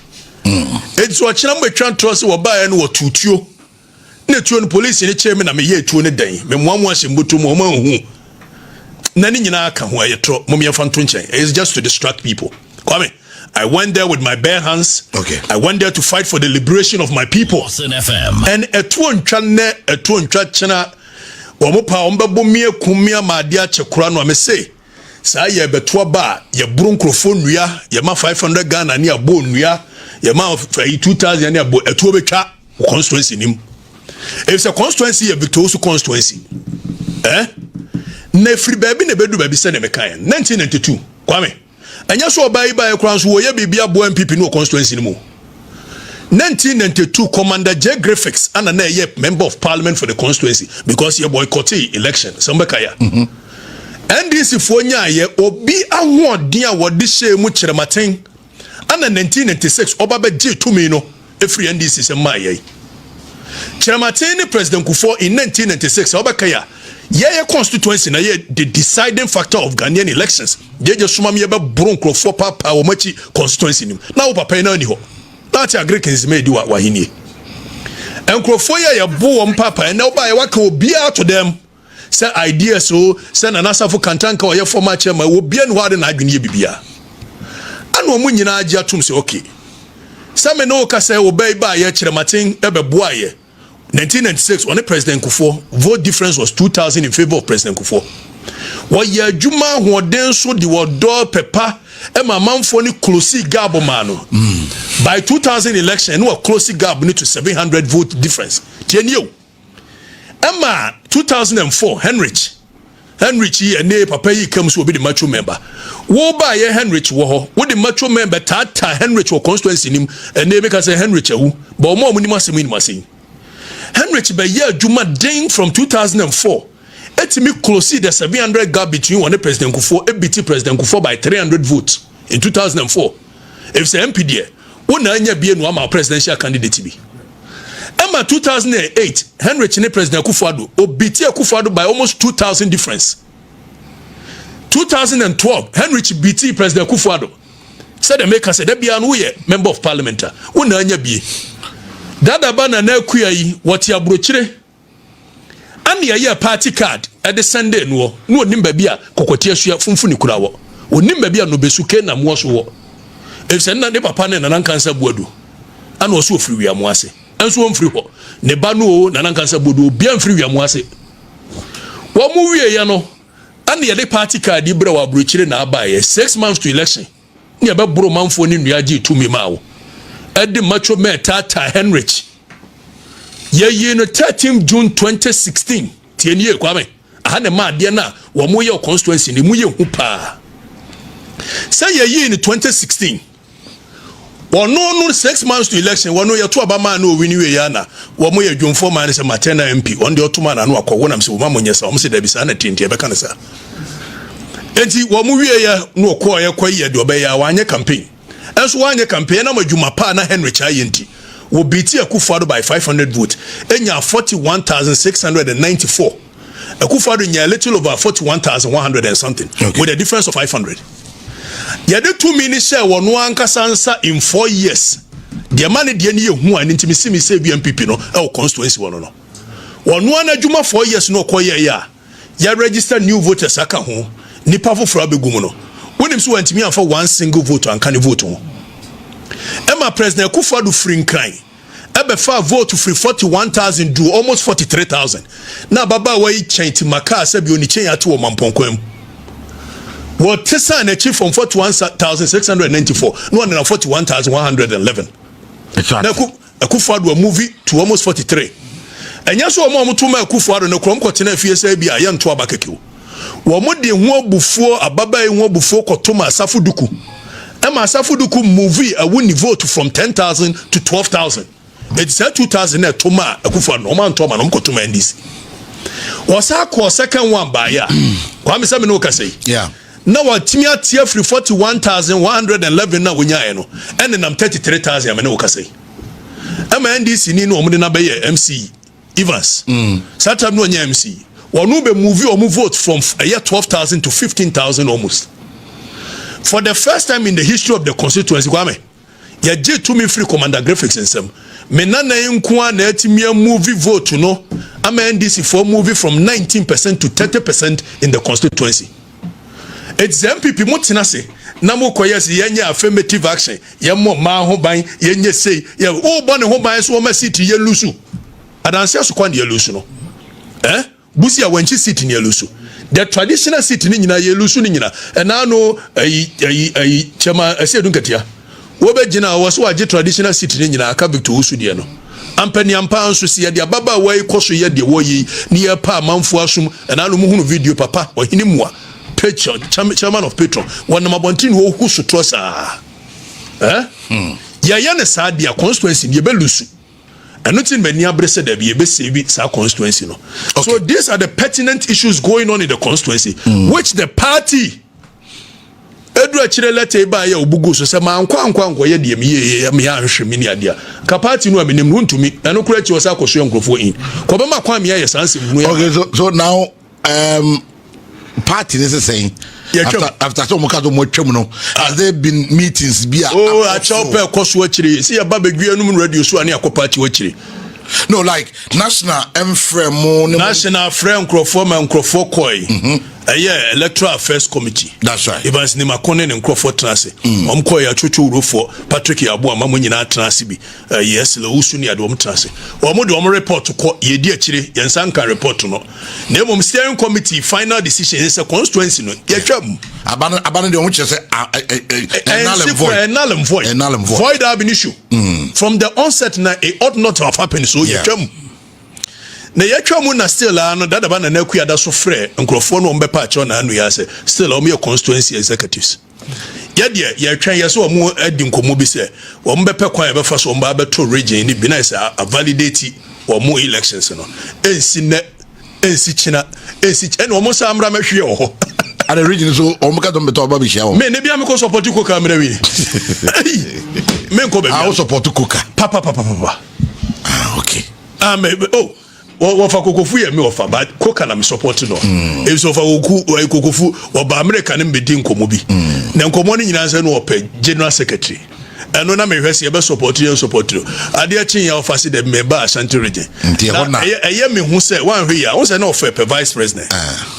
Etso akira mo atwa trosa wo baa no wo tutuo. Na tuo no police ne che me na me ye tuo ne dan. Me moamoa semboto mo ma hu. Nani nyina aka ho ayetro momia fanto nchen. It's just to distract people. Kwame, I went there with my bare hands. Okay. I went there to fight for the liberation of my people. And etuo ntwa chena omopa ombebo mie kumia madia chekura no amese. Sa ye beto ba ye buru nkrofo nua ye ma 500 Ghana ne abo nua ye ma 2000 ne abo etuo betwa constituency nim. If a constituency ye Victoria constituency. Na free baby ne bedu baby se ne mekan 1992 Kwame anya so obai bai kran so wo ye bibia bo MPP no constituency ni mu 1992 Commander J Graphics ana na ye member of parliament for the constituency because he boycotted election somebeka ya NDC fo nya ye obi ahoden a wode hye mu kirematen ana 1996 oba be je tumi no efri NDC se ma ye kirematen ni president Kufuor in 1996 obeka ya yeah, constituency na yeah the deciding factor of Ghanaian elections. Yeah, just suma me be bronco for papa or machi constituency nim. Now papa na ni ho. That's Agricans made wa hini. And Crofoya ya bo papa and now by waka obi to them. Say ideas so send an answer for Kantanka or your former chairman will be and what in Agni Bibia. And one munyina aja tum say okay. Some no ka say obey by ye chirematin ebe boaye. 1996 when President Kufuor vote difference was 2000 in favor of President Kufuor. What ye juma who den so the word door pepper e ma manfo ni close gap mano. By 2000 election no close gap need to 700 vote difference. Tienio. Emma 2004 Henrich ye ne papa yi comes will be the macho member. Wo ba ye Henrich wo wo the macho member tata Henrich wo constituency nim and ne make say Henrich ewu but mo ni masemi ni masemi. Henrich be year Juma Ding from 2004. Etimi close the 700 gap between one President Kufuor and President Kufuor by 300 votes in 2004. If say MPD, one anya be no ama presidential candidate be. Emma 2008, Henrich ne President Kufuor obiti Kufuor by almost 2000 difference. 2012, Henrich BT President Kufuor. Said the maker said that be an member of parliament. One anya be. Dada bana na kuya yi wati abrochire ani ya party card e de Sunday no nimba bia kokotie asua funfuni kura wo onimba bia no besuke na mo so wo e se na ne papa ne na kansa buadu ana o so ofiri wiamu ase enso o mfiri ho ne ba no na kansa buadu bia mfiri wiamu ase mu wie ya no and the party card ibra wa bruchire na abaye 6 months to election ne be bro manfo ni nuaje tumi ma wo edi macho me tata Henrich ye no 13 June 2016 tienie kwame aha ne ma de na wo mo ye constituency ni mu ye hu pa say ye in 2016 no 6 months to election wono ye to abama na owini we ya na wo mo ye dwumfo man se matena MP on de otuma na no akwo wonam se wo ma mo nyesa wo se da bi sa na tintie be kan sa enti wo mo wie ya no ko ye kwaye de obe ya wanye campaign enso wanye campaign na madwuma pa na Henry Chayenti wo biti Akufo-Addo by 500 votes enya 41,694 Akufo-Addo nya a little over 41,100 and something with a difference of 500. Yade 2 minutes share wono ankasansa in 4 years. The money de ne yehu an ntimi simi se BMPP no e constituency wono no. Wono anadwuma 4 years no koye ya. Ya register new voters aka ho. Nipa foforo abegum no. Wonim so wantimi afa one single vote an kan vote ho. Emma President Akufo-Addo free nkran. Ebe fa vote free 41,000 do almost 43,000. Na baba wa yi chenti maka se bi oni chen ate wo mamponkwam. What Tessa and achieved from 41,694, no one 41,111. Exactly. Akufo-Addo movie to almost 43. And yes, one more to my Akufo-Addo no crom continent FSAB, a young Twabakaki. One more de one before a baba in one before Kotoma Safuduku. Emma Safuduku movie a winning vote from 10,000 to 12,000. It's said 2,000 at Toma Akufo-Addo, no man Toma, no Kotoma and this. Was our second one by ya? Kwame Saminoka say, yeah. Now what timia tia free 41,111 na wonya no and nam 33,000 amene wo kase ama NDC ni no omde na be MC Evans satam no nya MC wonu be movie or move vote from a year 12,000 to 15,000 almost for the first time in the history of the constituency kwame ya je to me free commander graphics ensem me nana nko na atimia movie vote no ama NDC for movie from 19% to 30% in the constituency. It's MPP mutina se na mo koyes yenye affirmative action ye mo ma ho ban yenye say ye o bo ne ho ban so ma city ye lusu adanse so kwan ye lusu no busi ya wanchi city ne lusu the traditional city ni nyina ye lusu ni nyina na no chema asiedun katia wo be gina wo so age traditional city ni nyina aka Victor Usu de no ampani ampa nso se ye de baba wai koso ye de wo yi ni ye pa manfo asum na no mu hunu video papa ohini mua Petron, chairman of Petron, one Mabontin who should trust Yayana Sadia constituency, ye belusu. And not in many abrese de be save sa constituency. No. Okay. So these are the pertinent issues going on in the constituency, which the party Edra Chirelete by your bugu so say man kwankwa ye de me anhwe me ni ade ka party no aminim no ntumi eno kura chi wasa akoso nkrofo in ko be makwa me ye sanse mu. Okay, so now party is saying after some kind of more no has there been meetings be I chop koso akire see baba dua no radio so ani akopati akire no like national frame crofo koi electoral affairs committee. That's right. Evans ni makone ne nkrofo transe omko ya chocho urofo Patrick Yabo amamo nyina transe bi yes le usu ni adom transe omo de omo report ko yedi akire yensanka report no na emom steering committee final decision is a constituency no yetwam abana de omo chese void have an issue from the onset na it ought not to have happened so yetwam na yatwamu na still ano dadaba na nakuya da so frɛ nkrofo no ombe pa na anu ya se still omo constituency executives yade yatwan ya so omo adi nkomo bi se ombe pe kwan be fa so omba beto region ni bi na se a validate omo elections no ensi china ene omo sa amra mahwe ho at the region so omo ka don beto ba bi hia ho me ne bia me ko support ko kamera wi me ko be I support Kuka papa okay What for Kokofu ye me offer but Koka na me support no if so for Kokofu oba America ne mbedi nkomo bi na nkomo ni nyina se no ope general secretary eno na me hwese ye be support no ade achi ya offer se de me ba Ashanti region na eye me hu se wan hwe ya hu se na offer pe vice president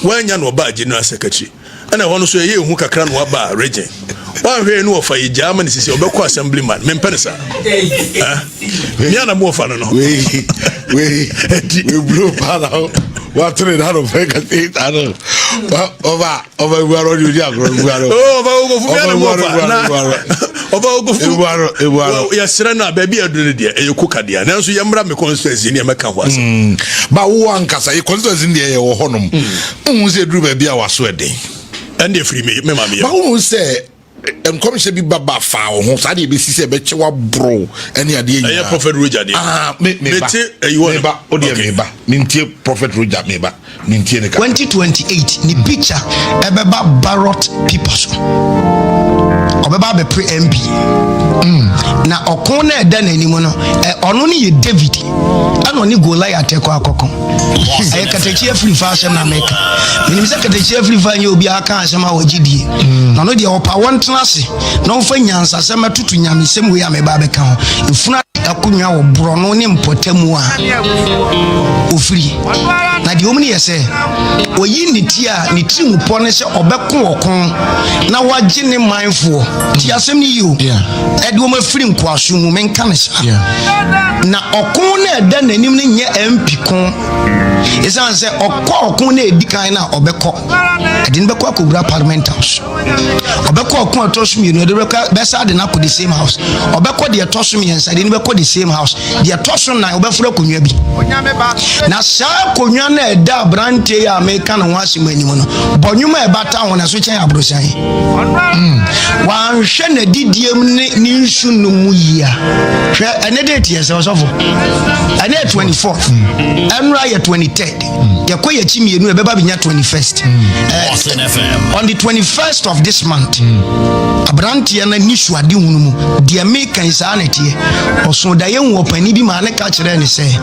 wan nya no ba general secretary ana hono so ye hu kakra no ba region wan hwe no offer ye Germany sisi obekọ assemblyman me mpensa me ana mo offer no we blow para What trade out of Vegas? I don't. Over we are on you. Serena baby adunidi e yokuka dia nanso yemra me constituency ne meka ho ase ba wo ankasa e constituency ne ye wo honom unhu se duru baby a waso eden ende free me ma me ba wo se commission bi baba fa wo ho sa de be sise be chewa bro ene ade yi ya prophet Roger de me ba o de me ba mintie prophet Roger me ba mintie ne ka 2028 ni picture ebeba ballot people so obeba be pre MP na okon na eda na animu no ono ne ye David ana oni Goliath ekọ akọkọ Okatakyie Afrifa asem na America minim se Okatakyie Afrifa nye obi aka asem a wagidie na no de opa wontena ase na omfa nyansa asem atutu nyamesem we ameba be ka ho efuna akunwa wo bro no ne mpotamu a ofiri na de omni yese oyi ni ti a ni ti mu pone se obekon okon na wagye ne mindful ti asem ni yo ede o mafiri nkwaso mu menka ne sa na okon na eda nanim ne nye MP kon esan se okon na edikan na obekọ ede ne bekọ akobura parliament house obekọ okon atosum you no de besa de na ko the same house obekọ de atosum yensa de ne bekọ the same house de atosum na obefura konwa bi na sa konwa na eda brante ya America na wasi manim no bonwuma e bata wona so chen abrosan wan hwe na didiem ni nsu no mu yia hwe ene date yes osofo ene 24th enra ya 23rd yakoye chimienu e beba binya 21st on the 21st of this month abrante na nisu ade hunu mu de America isa na tie oso da ye wo pani bi ma ne ka kire ne se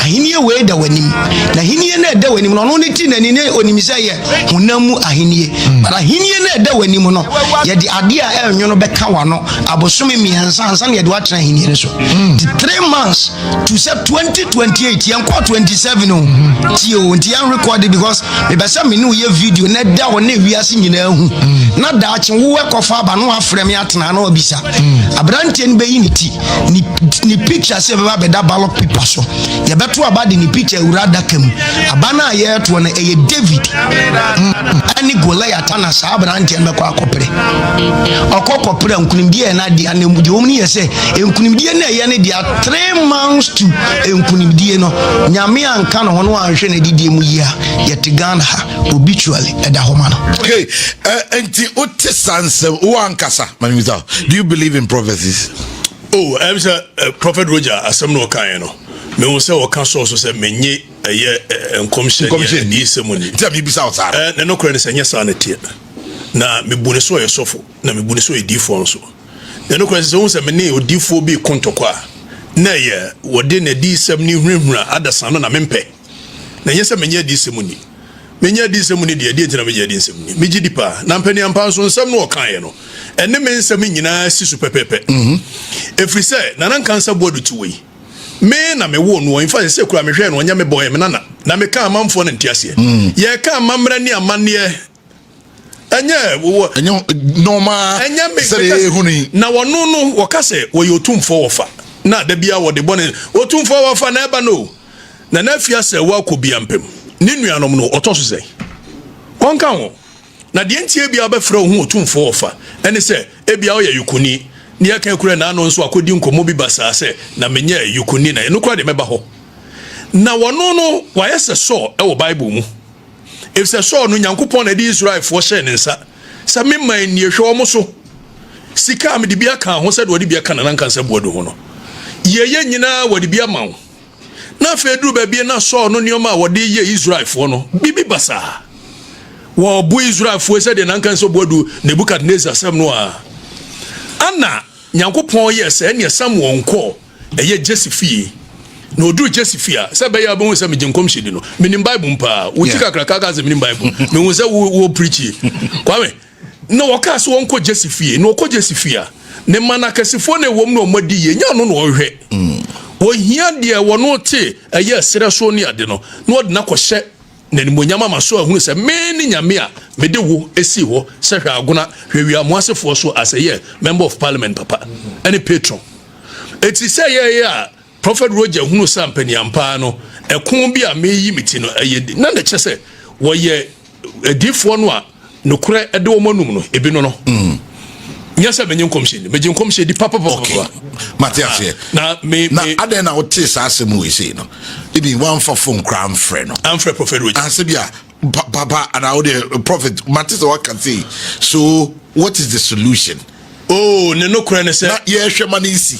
ahiniye we da wanim na hiniye na da wanim no ne ti na ni ne onimisa ye hunamu ahiniye bara hiniye na da wanim no ye de ade a enwo be ka wa no abosome miensa ansa na ye de wa tena hiniye ne so 3 months to say 2028 yan kwa 27 no ti o nti yan record because me be say me no ye video na da wo na wiase nyina hu na da achi wo ekofa aba no afrem ya tena na obisa abrante ni be yi ni ti ni picture se be da ballot paper so ye beto aba de ni picture urada kam abana ye to na e David ani Goliath na sa abrante en be kwa akopre okokopre nkunimdie na de anemudi omni ye se nkunimdie na ye ne dia 3 months to nkunimdie no nyame anka no hono anhwe na didie mu yia ye tigana ha obitually eda homa no okay enti otisanse wo ankasa manimisa do you believe in prophecies? Oh, I'm Prophet Roger asem no kan no me wo se wo kan so se menye eye commission ni semuni tell me bisa outside na no kure ne senye sa na tie na me bu ne so ye sofo na me bu ne so ye difo so na no kure se wo se me ne odifo bi kontokwa na ye wode na di sem ni hwehwura adasan no na mempe na ye se menye di semuni menye di semuni de de tena menye di semuni me gidipa na mpani ampa so nsem no kan ye no ene me nsem nyina si su pepepe efri se na nan kansa bodu tuwe me na me wo no in fact se kura me hwe no nya me boy me na me ka amamfo na ntiase ye ka amamra ni amane enye normal sere ehuni na wono no wokase wo yotumfo wofa na da bia wo de bone otumfo wofa na eba no na fiase wo akobia mpem ni nuanom no otoso sei wonka ho na de ntie bia ba fra hu otumfo wofa ene se ebia wo ye yukuni ni aka kure na ano nso akodi nkomo bi basa se na menye yukuni na eno kura de meba ho na wono no wayese so e wo bible mu if se so no nyankopon na di Israel fo hye ne nsa sa memman ni ehwe omo so sika am de bia kan ho se de wodi bia kan na nkan se bodo ho no ye nyina wodi bia ma wo na fedru ba bia na so no nioma wodi ye Israel fo no bibi basa wo bu Israel fo se de nkan se bodo Nebukadnezar sam no a ana nyankopon ye se ne Samuel nko eye Josephi no do Josephi se be ya bo se me jinkom shedi no minim bible mpa wutika krakaka se minim bible me wo se wo preach kwame no wokas wonko Josephi no ko Josephi ne mana kasifo ne wom no madi ye nya no no ohwe wo hia de wono te eye sere so ni ade no no de na ko hye na ni monyama maso ahunu se me ni nyame a me de wo esi ho se hwa agona hwewia mo asefo so as a member of parliament papa any patron eti say ye Prophet Roger hunu sampani ampa no ɛko bi a meyi miti no ɛyɛ na kyɛ sɛ wɔyɛ adiifoɔ no a nokora ɛde wɔn anum no ebi no nyɛ sɛ menye nkɔmhyɛ di papa Matias na aden na wote saa asɛm we say no ebi one for phone cram friend no amfrɛ prophet roach answer bia papa and how the prophet Matias what can say. So what is the solution? Oh ne nokora ne sɛ na ye hwɛ ma ne isi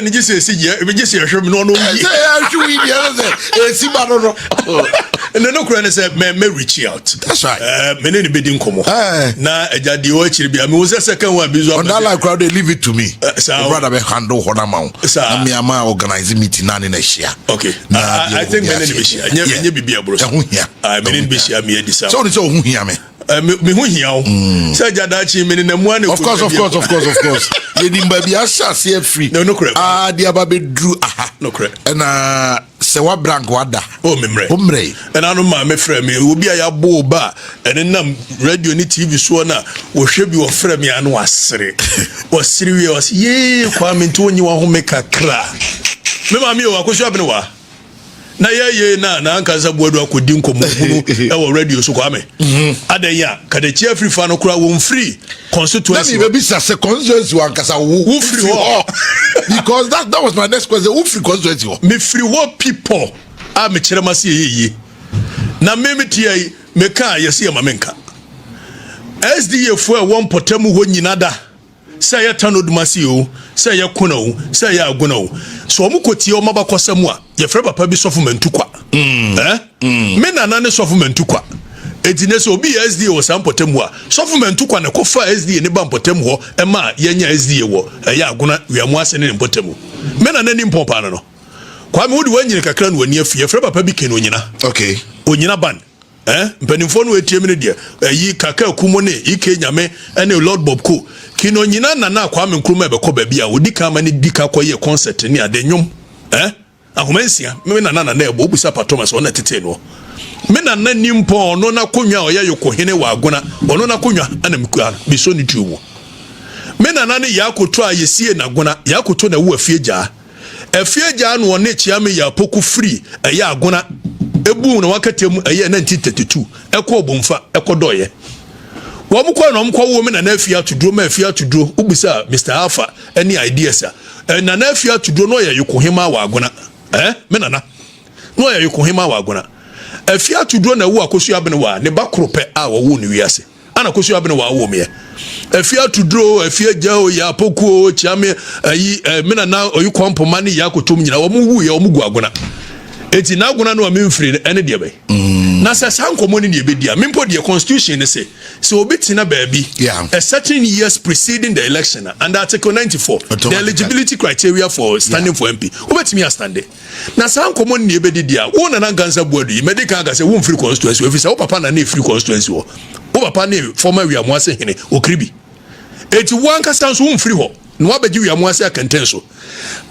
ni gise si ye be gise hwɛ me no say hwɛ wi dia say si ba no and no kura say me reach out. That's right. Me ne be di nkomo. Na ajade o akiri bia me wo say second one bi zo. On that like crowd they leave it to me. Brother be handle hoda ma. Na me ama organize meeting na na share. Okay. I think me ne be share. Nye bibia bro. Ehun hia. Me ne be share me edi sa. So so ohun hia me. Me hu hia o. Say ajadachi me ne mo na Of course. Ye di mba bia sase free. No kura. Dia ba be dru aha. No kura. Na se wa brank wada. Oh memre. And I know my friend me obi a ya bo ba and nam radio ni TV so na wo hwe bi wo frɛ me anu asere. Wo sere we was ye kwa me nto onyi wa ho me kakra. Me ma me o akosu abene wa. Na ye na anka za boadu akodi nkomohunu e wo radio so kwa me. Adan ya Okatakyie Afrifa no kura wo free constituency. Let me be say constituency wan kasa wo free ho. Because that was my next question. Wo free constituency ho. Me free what people a me kyerɛ mase ye. Na me tie me ka yesi ma menka. SDA fo e won potamu ho nyina da. Say ya tanodumasi o, say ya kuna o, say ya aguna o. So omu kotie o mabakosam a, ye frɛ papa bi sɔfo mantukwa. Me nana ne sɔfo mantukwa. Edine so obi SDA o sam potamu a, sɔfo mantukwa na kofa SDA ne ba potamu ho, e ma ye nya SDA wo, ya aguna wiamu ase ne potamu. Me nana ni mpompa no. Kwa me wodi wanyire kakra no wani afi, ye frɛ papa bi keno nyina. Okay. Onyina ban. Mpanimfo no etie me ne de yi kaka kumo ne ike nyame ene Lord Bob ko kino nyina na kwa me nkruma be ko ba bia odi ka ma ne dika koye concert ne ade nwom ahomansia me na ebo obusa pa Thomas ona tete no me na nimpo ono na konwa oya yokohene wa agona ono na konwa ana mekua bi so ni tuwo me na ne yakoto ayesie na agona yakoto na wo afieja no one chiame ya poku free ya agona ebu na wakatem eye 1932 ekọ obomfa ekodoye wo mukọ na mukọ wo me na afia tudro ma afia tudro ubisa Mr. Alpha any ideas na afia tudro no ye yokohema wa agona me nana no ye yokohema wa agona afia tudro na wo akosu abene wa ne bakrope a wo ne wiase ana akosu abene wa wo me afia tudro afia jao ya poku chiame ayi me nana oyikompoma ne ya kotom nyina wo mu wu ye wo mu gu agona eti na aguna no amemfiri ene de be na se sankomo ni de be dia mempo de constitution ne say so obitina baabi a certain years preceding the election under article 94 the eligibility criteria for standing for MP obetimi a stande na sankomo ni be de dia wo na ganza boadu medical ga say wo mfiri constituency officer wo papa na na free constituency wo papa na former wiamu ase hene okribi eti wo ankasa so wo mfiri ho no abaji wiamu ase akanten so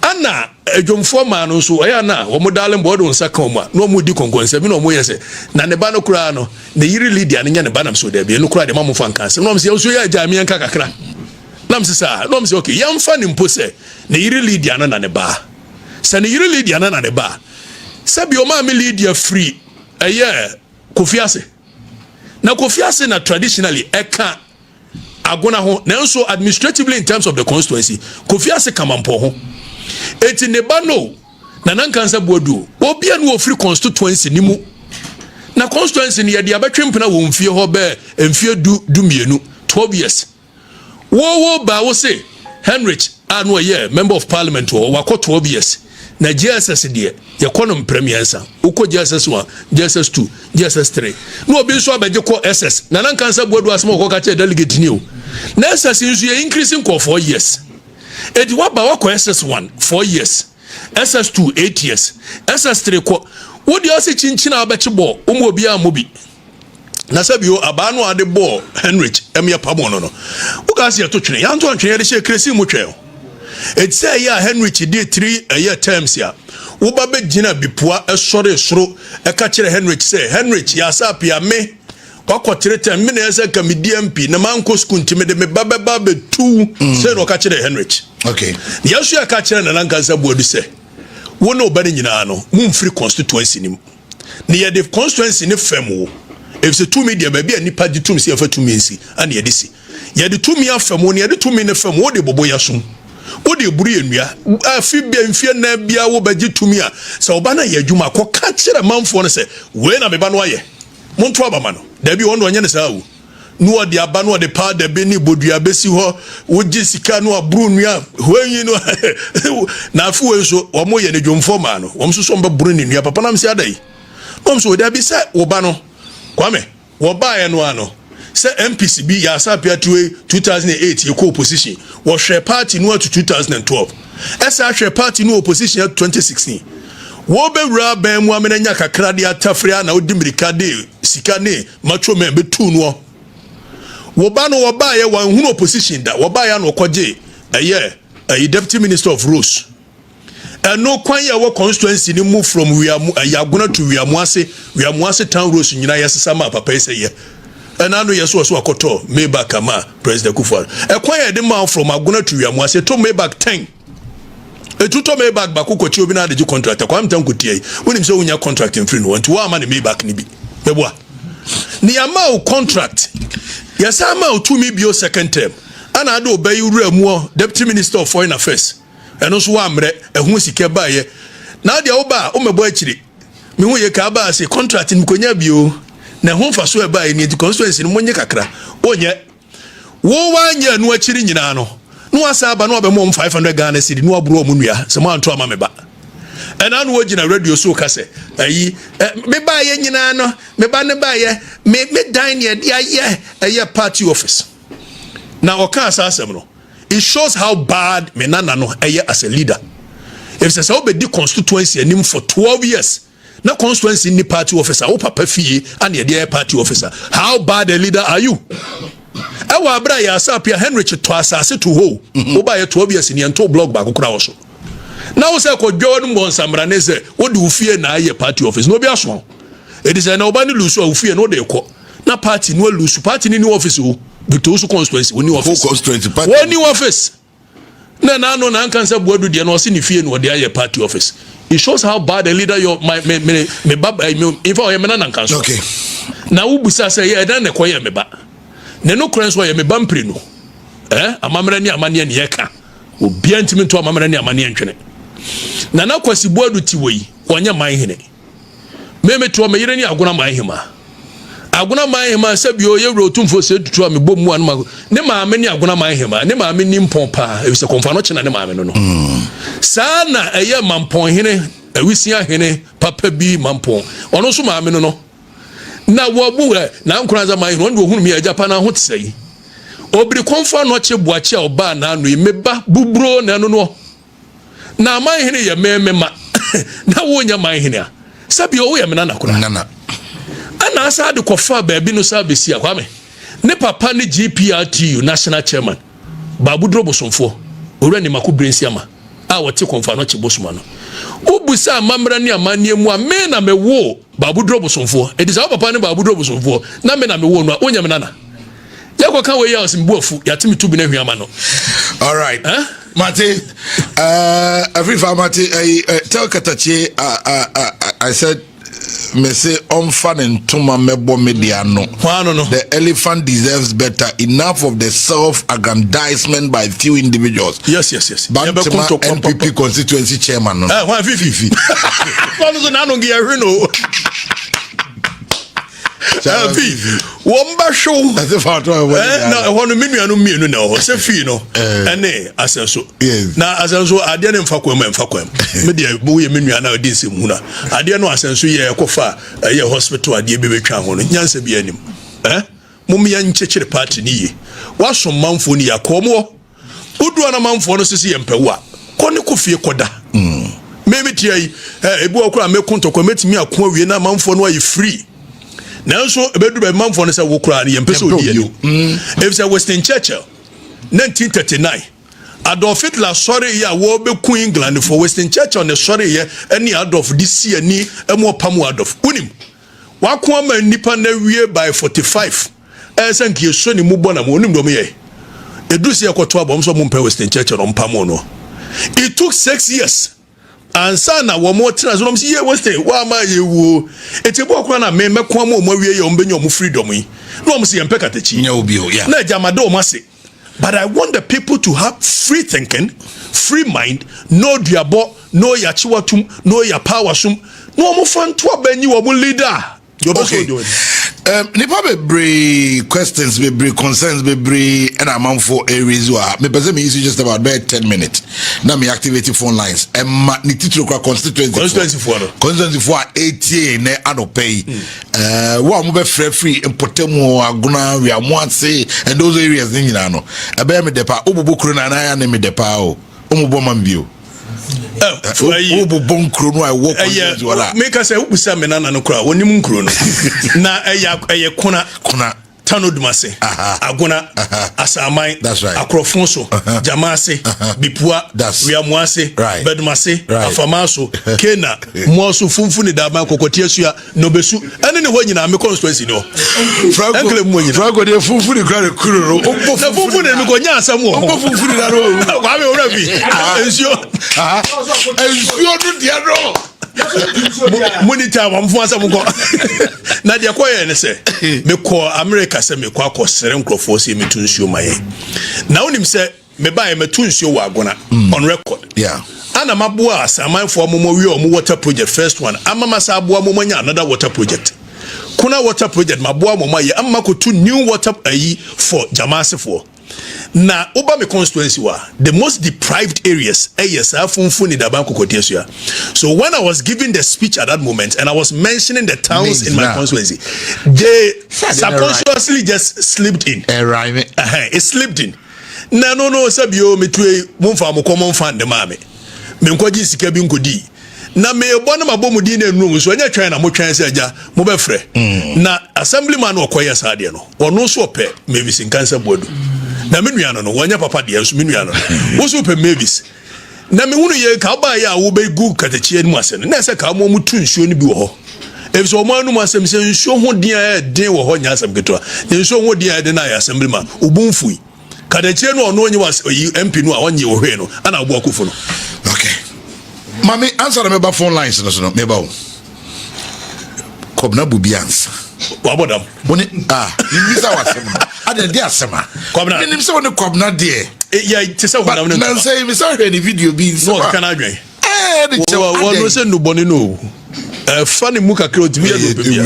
ana edwomfo ma no so eya na wo modale mbodo nsa kan mu no mu di konkonse bi no mo yese na ne ba no kura no ne yiri leader ne nya ne ba nam so da bi no kura de mamfo ankanse no mse so ya jami anka kakra nam se sa no mse okay yamfa ne mpo se ne yiri leader na ne ba se ne yiri leader na ne ba se bi o ma me leader free kofiase na kofiase na traditionally eka agona ho nanso administratively in terms of the constituency kofiase kamampo ho eti ne ba no na nankansa bodu obi anu ofri constituency ni mu na constituency ni ye de abetwempena wo mfie ho be mfie du mienu 12 years wo ba wo say Henrich anu ye member of parliament wo wako 12 years na JSS de ye kono premiersa uko JSS 1 JSS 2 JSS 3 no obi so abeje ko SS na nankansa bodu asmo ko ka che delegate ni o na SS nso ye increasing ko 4 years edi waba wako SS1 4 years SS2 8 years SS3 ko wodi ose chinchina abeche bo umu obi amobi na sabio abanu ade bo Henrich emya pamo no ukasi atotwene ya nto antwene de she kresi mu tweo eti say ya Henrich de 3 year terms ya wo ba be gina bipua esore soro eka kire Henrich say Henrich ya sapia me wakotrete me na ese ka me DMP na manko skuntime de me babeba be tu say no ka kire Henrich. Okay. Yasu ya ka kire na nankansa boadu say wo no ba nyina no mumfiri constituency nim ne ye the constituency ne fam if se to media ba bia nipa di tum se afa tumi nsi ana ye de si ye de tumi afam ne ye de tumi ne fam wo de bobo yasum wo de buru enua afi bia mfie na bia wo ba gi tumi a se oba na ye adwuma ko ka kire manfo no se we na me ba no aye monto aba ma no da bi wono onye ne sa wo no odi aba no de pa da be ni bodua besi ho wo gi sika no aburu nua hoyi no na afu we so wo mo ye ne dwomfo ma no wo so so mba buru ni nua papa na msi adai wo so da bi se wo ba no kwame wo ba ye no ano se MPC bi ya sapia 2008 ye ko opposition wo hwe party no to 2012 esa hwe party no opposition 2016 wo be wura ban mu amena nya kakra de atafria na odi mirika de sika ne macho men be tu no wo ba no wo ba ye wan hunu opposition da wo ba ya no koje a deputy minister of roads and no kwan ya wo constituency ni move from Yaguna to Wiamuase town roads nyina yesesa ma papa ise ye and I know yes was akoto Maybach ama president Kufuor e kwan ya de man from Aguna to Wiamuase to Maybach 10 etuto Maybach ba kokochi obi na de contract kwa mtan kutie wonim se wonya contract in free no nti wa ama ne Maybach ni bi beboa ni ama o contract yesa ama o tumi bio second term ana ade obayi wura mu deputy minister of foreign affairs eno so wa amre ehun sike ba ye na de oba o mebo akiri me hu ye ka ba se contract ni konya bio na hu fa so e ba ye ni constituency ni monye kakra onye wo wanya nu akiri nyina no no asa ba no be mo 500 Ghana cedi no aburo mu nua se mo anto ama me ba ena no wogina radio so ka se ayi me ba ye nyina no me ba ne ba ye me dine ye party office na oka asasem no it shows how bad me nana no as a leader if say obedi constituency anim for 12 years na constituency ni party officer o papa fie and ye party officer how bad a leader are you ewa abra ya sapia Henry to asase to ho oba ye 12 years ni ento blog ba kokura wo so na wo say ko dwo no monsamra ne say wo de ufie na ye party office no bi aso it is na oba ni lusu ufie no de ko na party no lusu party ni office o because constituency oni office oni office na no na nkansa buadu de no se ni fie no de aye party office it shows how bad a leader your me baba if I am na nkanso okay na wo busa say ye dan ne koye me ba ne no kran so ye me bampre no amamra ni amane ne ye ka obi antimi to amamra ni amane ntwene na kwasi buadu ti woyi onye man hene me to me yire ni agona man hema aguna mahema sabio ye rotumfo se tutu am bom mu anu ne maame ni aguna mahema ne maame ni mpompa e se konfa no chena ne maame no saa na eye mampon hene awisia hene papa bi mampon ono so maame no na wo bu na nkuraza mahema ndo hunu mi agya pa na ho tsai obiri konfa no che buache oba na anu meba bubro na no na mahene ye memema na wo nya mahene a sabio wo ye mena na kura nana ana asa de kofa baabi no sa besi akwame ne papa ne GPRTU national chairman Babu Drobosomfo owura ni makubrensi ama a wote konfa no chebosuma no obusa amamra ni amanie mu a me na me wo Babu Drobosomfo edisa papa ne Babu Drobosomfo na me na me wo no onya me nana yako kan we ya osimbuafu yatimi tubi na hwiama no all right Mate Afrifa Mate tell Okatakyie I said me say fan and tuma mebo media no. The elephant deserves better. Enough of the self-aggrandizement by few individuals. Yes. Bantama NPP constituency chairman no. Why Fifi? Womba show. That's if I na hono menu anu mienu na ho se fi no ene asenso na asenso ade ne mfakwam me de bo ye menu ana odi nsem huna ade no asenso ye ekofa ye hospital ade be betwa ho no nyansa bi anim mum ya nchechire party ni ye waso manfo ni yakomo udu na manfo no sisi ye mpewa kone kofie koda meme tiai ebu okura mekontokwa metimi akon awie na manfo no ayi free now so bedu be manfo no say wo kura ne yempese odi enu if say Western Churchill 1939 Adolf Hitler sorry ya wo be ku England for Western Churchill ne sorry ye any Adolf this year ni emo pamu Adolf unim wa ko ama nipa na wie by 45 sank ye so ni mu bona mo unim do me ye edusi ekoto abom so mo mpa Western Churchill no mpamu no it took 6 years ansa na wo mo tena so no msi ye weste wa ma ye wo etibo kwa na me mekwa mo wie ye ombenya omo freedom yi no msi ye mpeka tachi nya obi o yeah na jamado mo ase. But I want the people to have free thinking, free mind, no diabo, no yachiwatum, no ya power sum, no mo fan to benyi wo mo leader. Okay. Nipa be questions, be concerns, be and amount for areas where me person me use just about 10 minutes. Now me activate phone lines. Ni titro kwa constituency for 80 ne anopay. Wa mo be free impotemo aguna we amwase and those areas ni nyina no. Ebe me depa obobokro na na ya ne me depa o. Omo mambio. Make us say who say me na no kra woni mu nkro no na eye kona tanodumase aguna asamai akrofonso jamase bipua wiamuase bedumase afamaso kena moso funfuni da ban kokotie sua no besu ene ne ho nyina me constituency no franco de funfuni kra kuro no funfuni me ko nya asam wo funfuni na ro kwa me ora bi ensio no dia no monitor wamfu asam ko na dia koye ne se me ko America se me kwa ko sere nkrofo se me tunsuo maye na onim se me bae me tunsuo wa agona on record yeah ana maboa asamanfo momo wi omo water project first one amama sa aboa momo nya another water project kuna water project maboa momo ye amma ko to new water ayi for jamasefo na oba me constituency wa the most deprived areas funfuni da ban kokotiesua. So when I was giving the speech at that moment and I was mentioning the towns in my constituency, they subconsciously just slipped in. It slipped in. No sabio metwe mumfa mo fan de mame me nkwaji sika bi nkodi na me ebona mabomu di na enum so anya twan na mo twan se aja mo be frɛ na assemblyman okoye saade no ono so pɛ Mavis nkansa bodu na menua no wanya papa de so menua no wo so pɛ Mavis na me hunu ye ka ba ya wo be gu Okatakyie mu ase no na se ka mo mutu nsuo no bi wo hɔ efso mo anu asem se nsuo ho dia den wo hɔ nya asem keto nsuo ho dia den na ya assemblyman obunfui Okatakyie no ono onye was MP no a onye wo hwe no ana abo akufo no. Okay. Mami, answer me ba phone lines no me ba o. Kobna bubi answer. Wabodam. Woni nimisa wasema. Ade de asema. Kobna. Me nimisa woni kobna de. Ya tese wona no. Na say me say the video bi nsa. No kan adwen. The chewa. Wonu se no boni no. Funny muka kro timi ya do bia.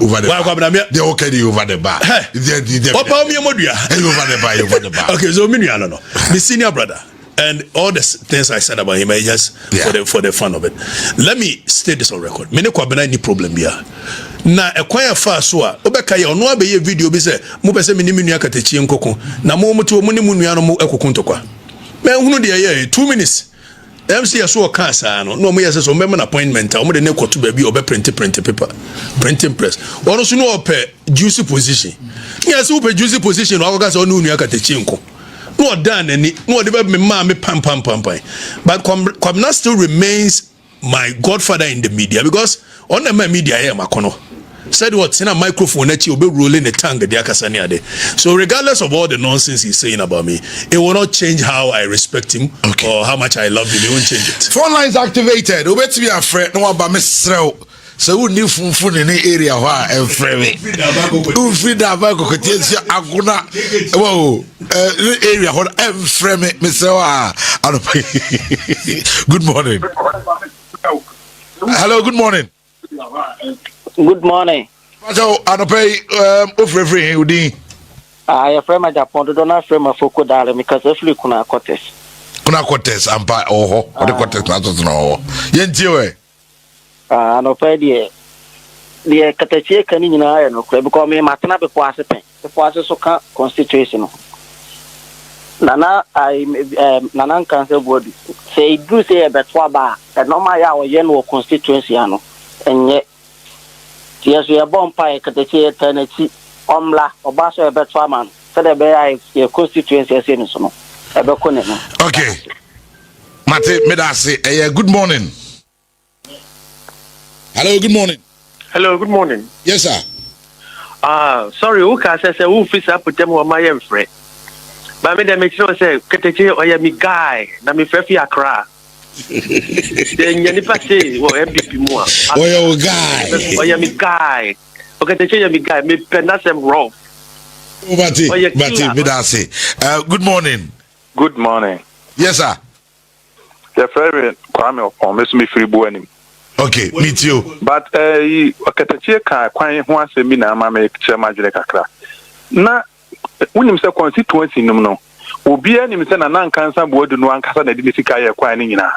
Over the bar. Kobna me. They okay over the bar. Papa mi modua. Over the bar. Okay, so me nua no. My senior brother. And all the things I said about him, I just for the fun of it. Let me state this on record. Mene kwa bena ni problem here. Na ekwanya fa so a obeka ye ono abeye video bi se mo pese me ni menua Okatakyie nkoko na mo muto mo ni munua no mo ekoko ntokwa. Me hunu de ye 2 minutes. MC so ka sa no mo ye se so me appointment o mo de ne kwoto ba bi obe print paper printing press. Ono so no ope juicy position. Yes, ope juicy position o akaka se ono nua Okatakyie nkoko. No done any no de me ma me pam. But Kwabena still remains my godfather in the media because on the media here makono said what's in a microphone that you be rolling the tongue the akasani ade. So regardless of all the nonsense he's saying about me, it will not change how I respect him or how much I love him. It won't change it. Phone lines activated. Obet me afraid no about Mr. So we need funfun in the area where every Ufrida Okatakyie aguna whoa area where every Mr. Good morning. Hello, good morning. Good morning. So Anope Ofrefre Udi. I afraid my Japan do not frame a foco dollar because if you kuna cotes. Kuna cotes ampa or the cotes not to know. Yentiwe. No pay the Okatakyie can in no crab because me matana before I pen. Before I so constitution. Nana, I Nanan Council board say do say a betwaba that no my hour yen constituency and yet yes we are born by Okatakyie Tennessee Omla or Basso a betwaman said a bear a constituency as in so okay Mate Medase good morning. Hello, good morning. Hello, good morning. Yes, sir. Sorry, Uka says who fits up with them or my friend. But me, they make sure say, Okatakyie or me guy, na me frefi Accra. Then you never say, well, MPP more. Oh, your guy. Oh, yeah, me guy. Okatakyie, me guy. Me penasem rough. Mati, me da say. Good morning. Good morning. Yes, sir. The favorite Kwame or Miss Me Free Buenim. Okay, meet you. But Okatakyie kwan ho asemi na ama me chema dwele kakra. Na wonim se constituency nim no. Obi anim se na nan kansa bodu no ankasa na de sika ye kwan ni nyina.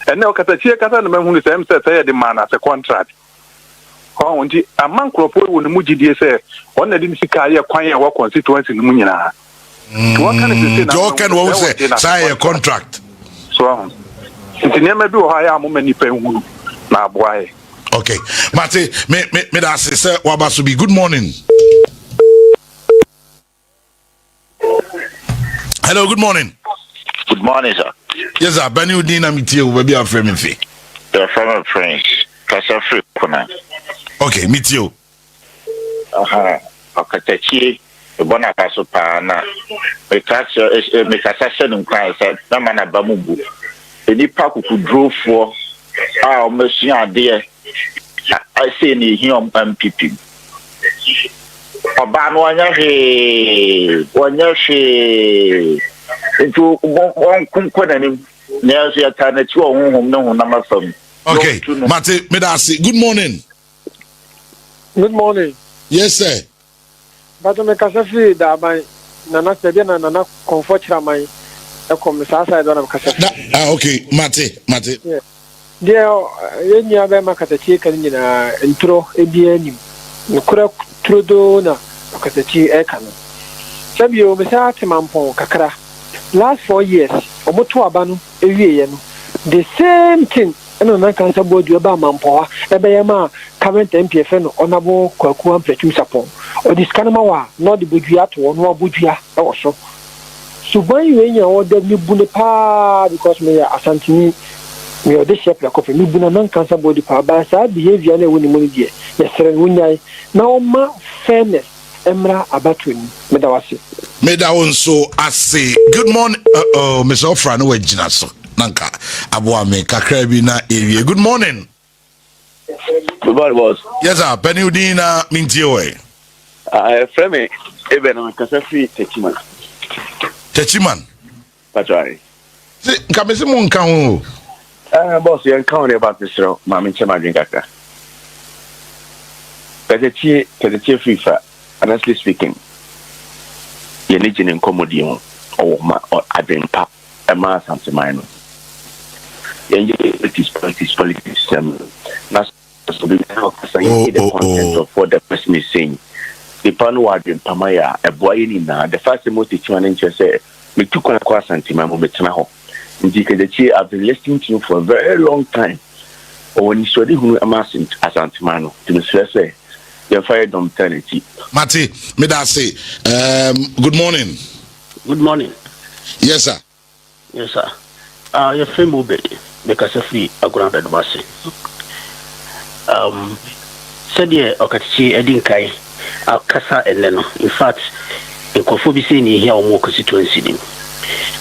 Ene Okatakyie kasa na mahu ni se em se de man as a contract. Ho nti aman kropo wo ne mugidie se on na de sika ye kwan ya wa constituency nim nyina. What can you say? What can we say? Sign a contract. So, it's never do hire many people na boy. Okay, Mate, me da say sir, Wabasubi. Good morning. Hello, good morning. Good morning, sir. Yes, sir. Benny Udina Mitio, baby, I'm from me. You're from a friend. Casa Free Kuna. Okay, Mitio. Okatakyie. Bona kaso pa na me kasa shenum kan say na mana ba mu bu eni pa kuku drofo a o mesu ade I say ni hi om MPP oba no anya hwe ntu won kunkona ni na so ya ta na chi ohunhum ne hunam afam. Okay, Mate, me da say good morning. Good morning. Yes, sir. But me kasa fi da ban nana sebi na nana comfort ramai e kom sa side na kasa. Okay, Mate. Yeah. Dia yenya be Okatakyie kan nyina intro ebi anim. Nkura trodo na Okatakyie e kan. Sebi o me sa temampo kakra. Last 4 years omoto aba no ewieye no. The same thing eno na kan sabodu eba mampo ebe yema current MPF no onabo kwaku ampretum sapon. Or this kanama wa no the budua to no budua e wo so suban yenya o de mi bune pa because me asantini me o de shape la kofe mi buna nan kansa body pa ba sa behavior na woni moni die yesere wunyai na o ma fairness emra abatuni me da wase me da onso ase. Good morning. Mr. Ofra no wagina so nanka aboa me kakra bi na area. Good morning. Good morning, boss. Yes, sir. Penny Udina Mintio. Frame, even on Casa Free Techiman. That's right. Kamesi mun kan Boss, you encounter about this show, Mammy Chema Drinkaka. Okatakyie Afrifa, honestly speaking, you're not in commodium or adrenpa, a mass and minor. It is politics. That's the content of what the person is saying. The Panu in Pamaya, a boy in the first most interest say, me took on a course and Timamo Betanaho. Indeed, I've been listening to you for a very long time. Or when you saw the who amassing as Antimano, to Mr. Say, you're fired on eternity. Mati, me da say, good morning. Good morning. Yes, sir. Yes, sir. Your friend will be because of free a grounded bus. Said ye Okatakyie Edinkai. Kasa eleno in fact ekofobisi ni here omo constituency nim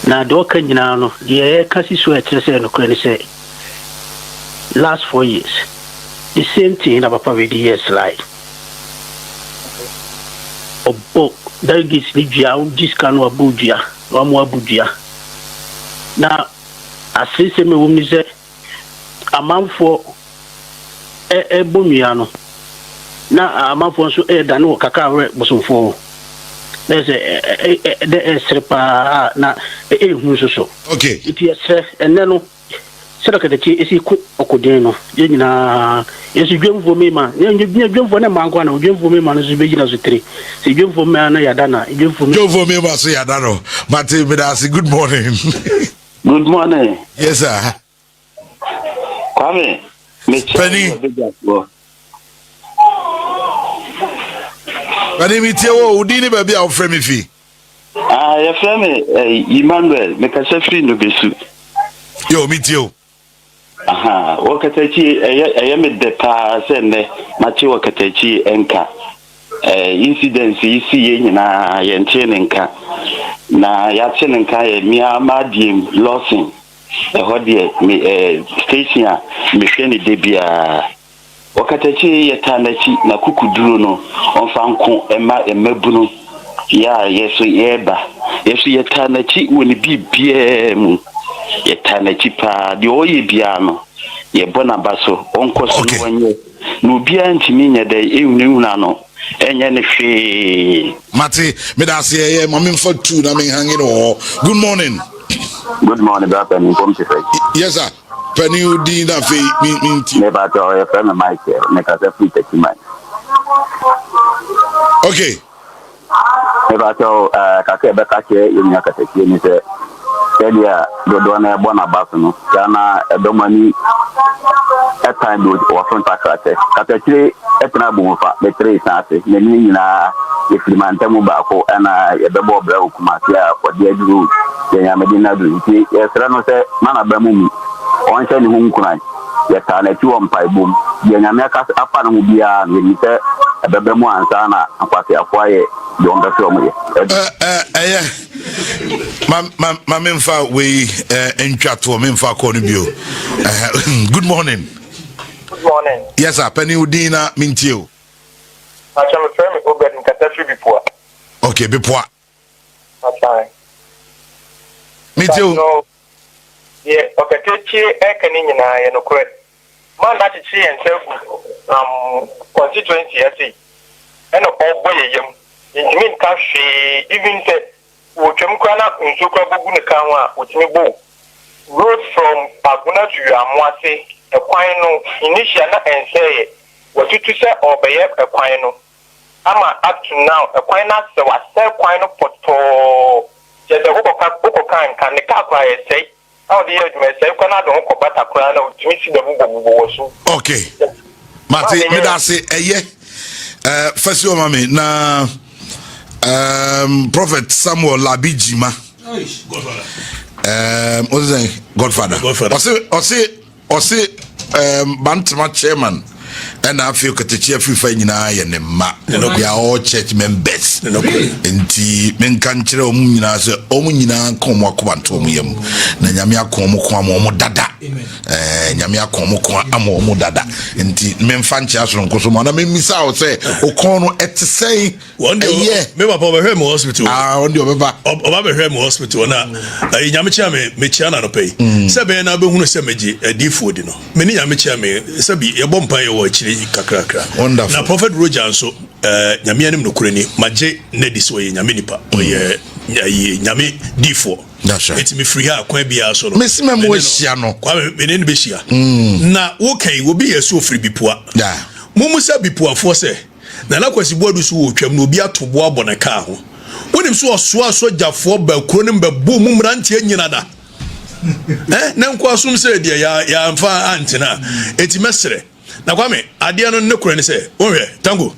na do ka nyina no ye kasi so etrese no kure ni say last 4 years the same thing na papa we years slide obo delegates ni bia o diskano abudua o mo abudua na asese me wom ni say amanfo ebomia no na amafo so dan wo kaka we bosomfo there's a srepa na hu so okay it is eneno se Okatakyie esi ku okuden no ye nyina yesu dwemfo me ma ye dwemfo na manko na dwemfo me ma no so begina so 3 se dwemfo me na yada na dwemfo me ma so yada no Mate me da say good morning. Good morning. Yes, sir. Kwame, Penny. Penny Mitio, Udini baby our friend fi. Your friend Emmanuel, me Casa Free no besu. Yo, Mitio. Okatakyie I am the pa send Mati Okatakyie enka. Incidents isi nyina ye ntenenka. Na ya tenenka ye mi amadim losing. me station a me hwe ne de bia Okatakyie yetanachi na kukuduro no onfa nko emabunu ya yeso yeba yeso yetanachi woni bibia mu yetanachi pa de oye bia no ye bona baso onko so no wanye no bia ntimi nya de ehunehuna no enye ne hwe Mate me da se ye mama for two na me hanging o. Good morning. Good morning, brother. Yes sir. Penny Udin na fe minti. Never to your friend Mike, make us a free man. Okay. Never to Kakebeka in Yakataki, ni say Elia Dodona Bonabasono, Yana Domani at time would or front Takate. Kataki etnabufa, the trace ate, Menina, if you man Tamubako and a double brow Kumatia for the Edu, the Yamadina do. Yes, Rano say, Manabamumi. On send home cry. Yet I two on pipe boom. The Americas upon who be when you say a bebemo and sana and party of quiet. You understand me? My memfa we in chat to memfa contribute. Good morning. Good morning. Yes, sir. Penny Udina Mintio. I shall refer me over in Okatakyie before. Okay, before. Okay. Mintio. Yeah, Okatakyie Ekani nyina no kure. Man that is and self constituency ase. And oboye yam. Intimi ka hwe even say wotwem kwa na nsokwa bogu ne kan wa wotimi bo. Road from Aguna to Amwase, a kwan no initial na enseye. Watutu se obeye a kwan no. Ama up to now a kwan na se wa se kwan no poto. Just a woko kan ne ka kwa say. Okay. Mate, me da say first of all, na Prophet Samuel Labijima. What's his name? Godfather. Ose Bantama chairman. And I feel Okatakyie Afrifa nyina ye ne ma. We are all church members. Enti men kan kire omu nyina se omu nyina kom akwanto omu yam. Na nyame akom ko amu dada. Nyame akom ko amu dada. Enti men fanchi asoro nkoso ma na men misa o se okon no etesei. One day me papa be hwe mo hospital. One day obeba. Oba be hwe mo hospital na nyame chia me chia na no pay. Se be na be hunu se meji adifo di no. Me ni nyame chia me se bi ye bompa ye wo chiri kakrakra. Wonderful. Na Prophet Roger so nyame anim no kure ni maje nedis wo ye nyame nipa. O ye nyame difo. That's right. It's me free ha kwa bia so no. Me sima mo hia no. Kwa me ne be hia. Na wo kai wo bi ye so free bipua. Yeah. Mumu sa bipua fo se. Na na kwasi boadu so wo twam no obi atobo abona ka ho. Wonim so oso jafo ba kuro ne mbabu mu mrantie nyina da. Na nko asum se de ya mfa antina. Eti mesere. Na kwame ade no ne kuro ne se. Onhwe tango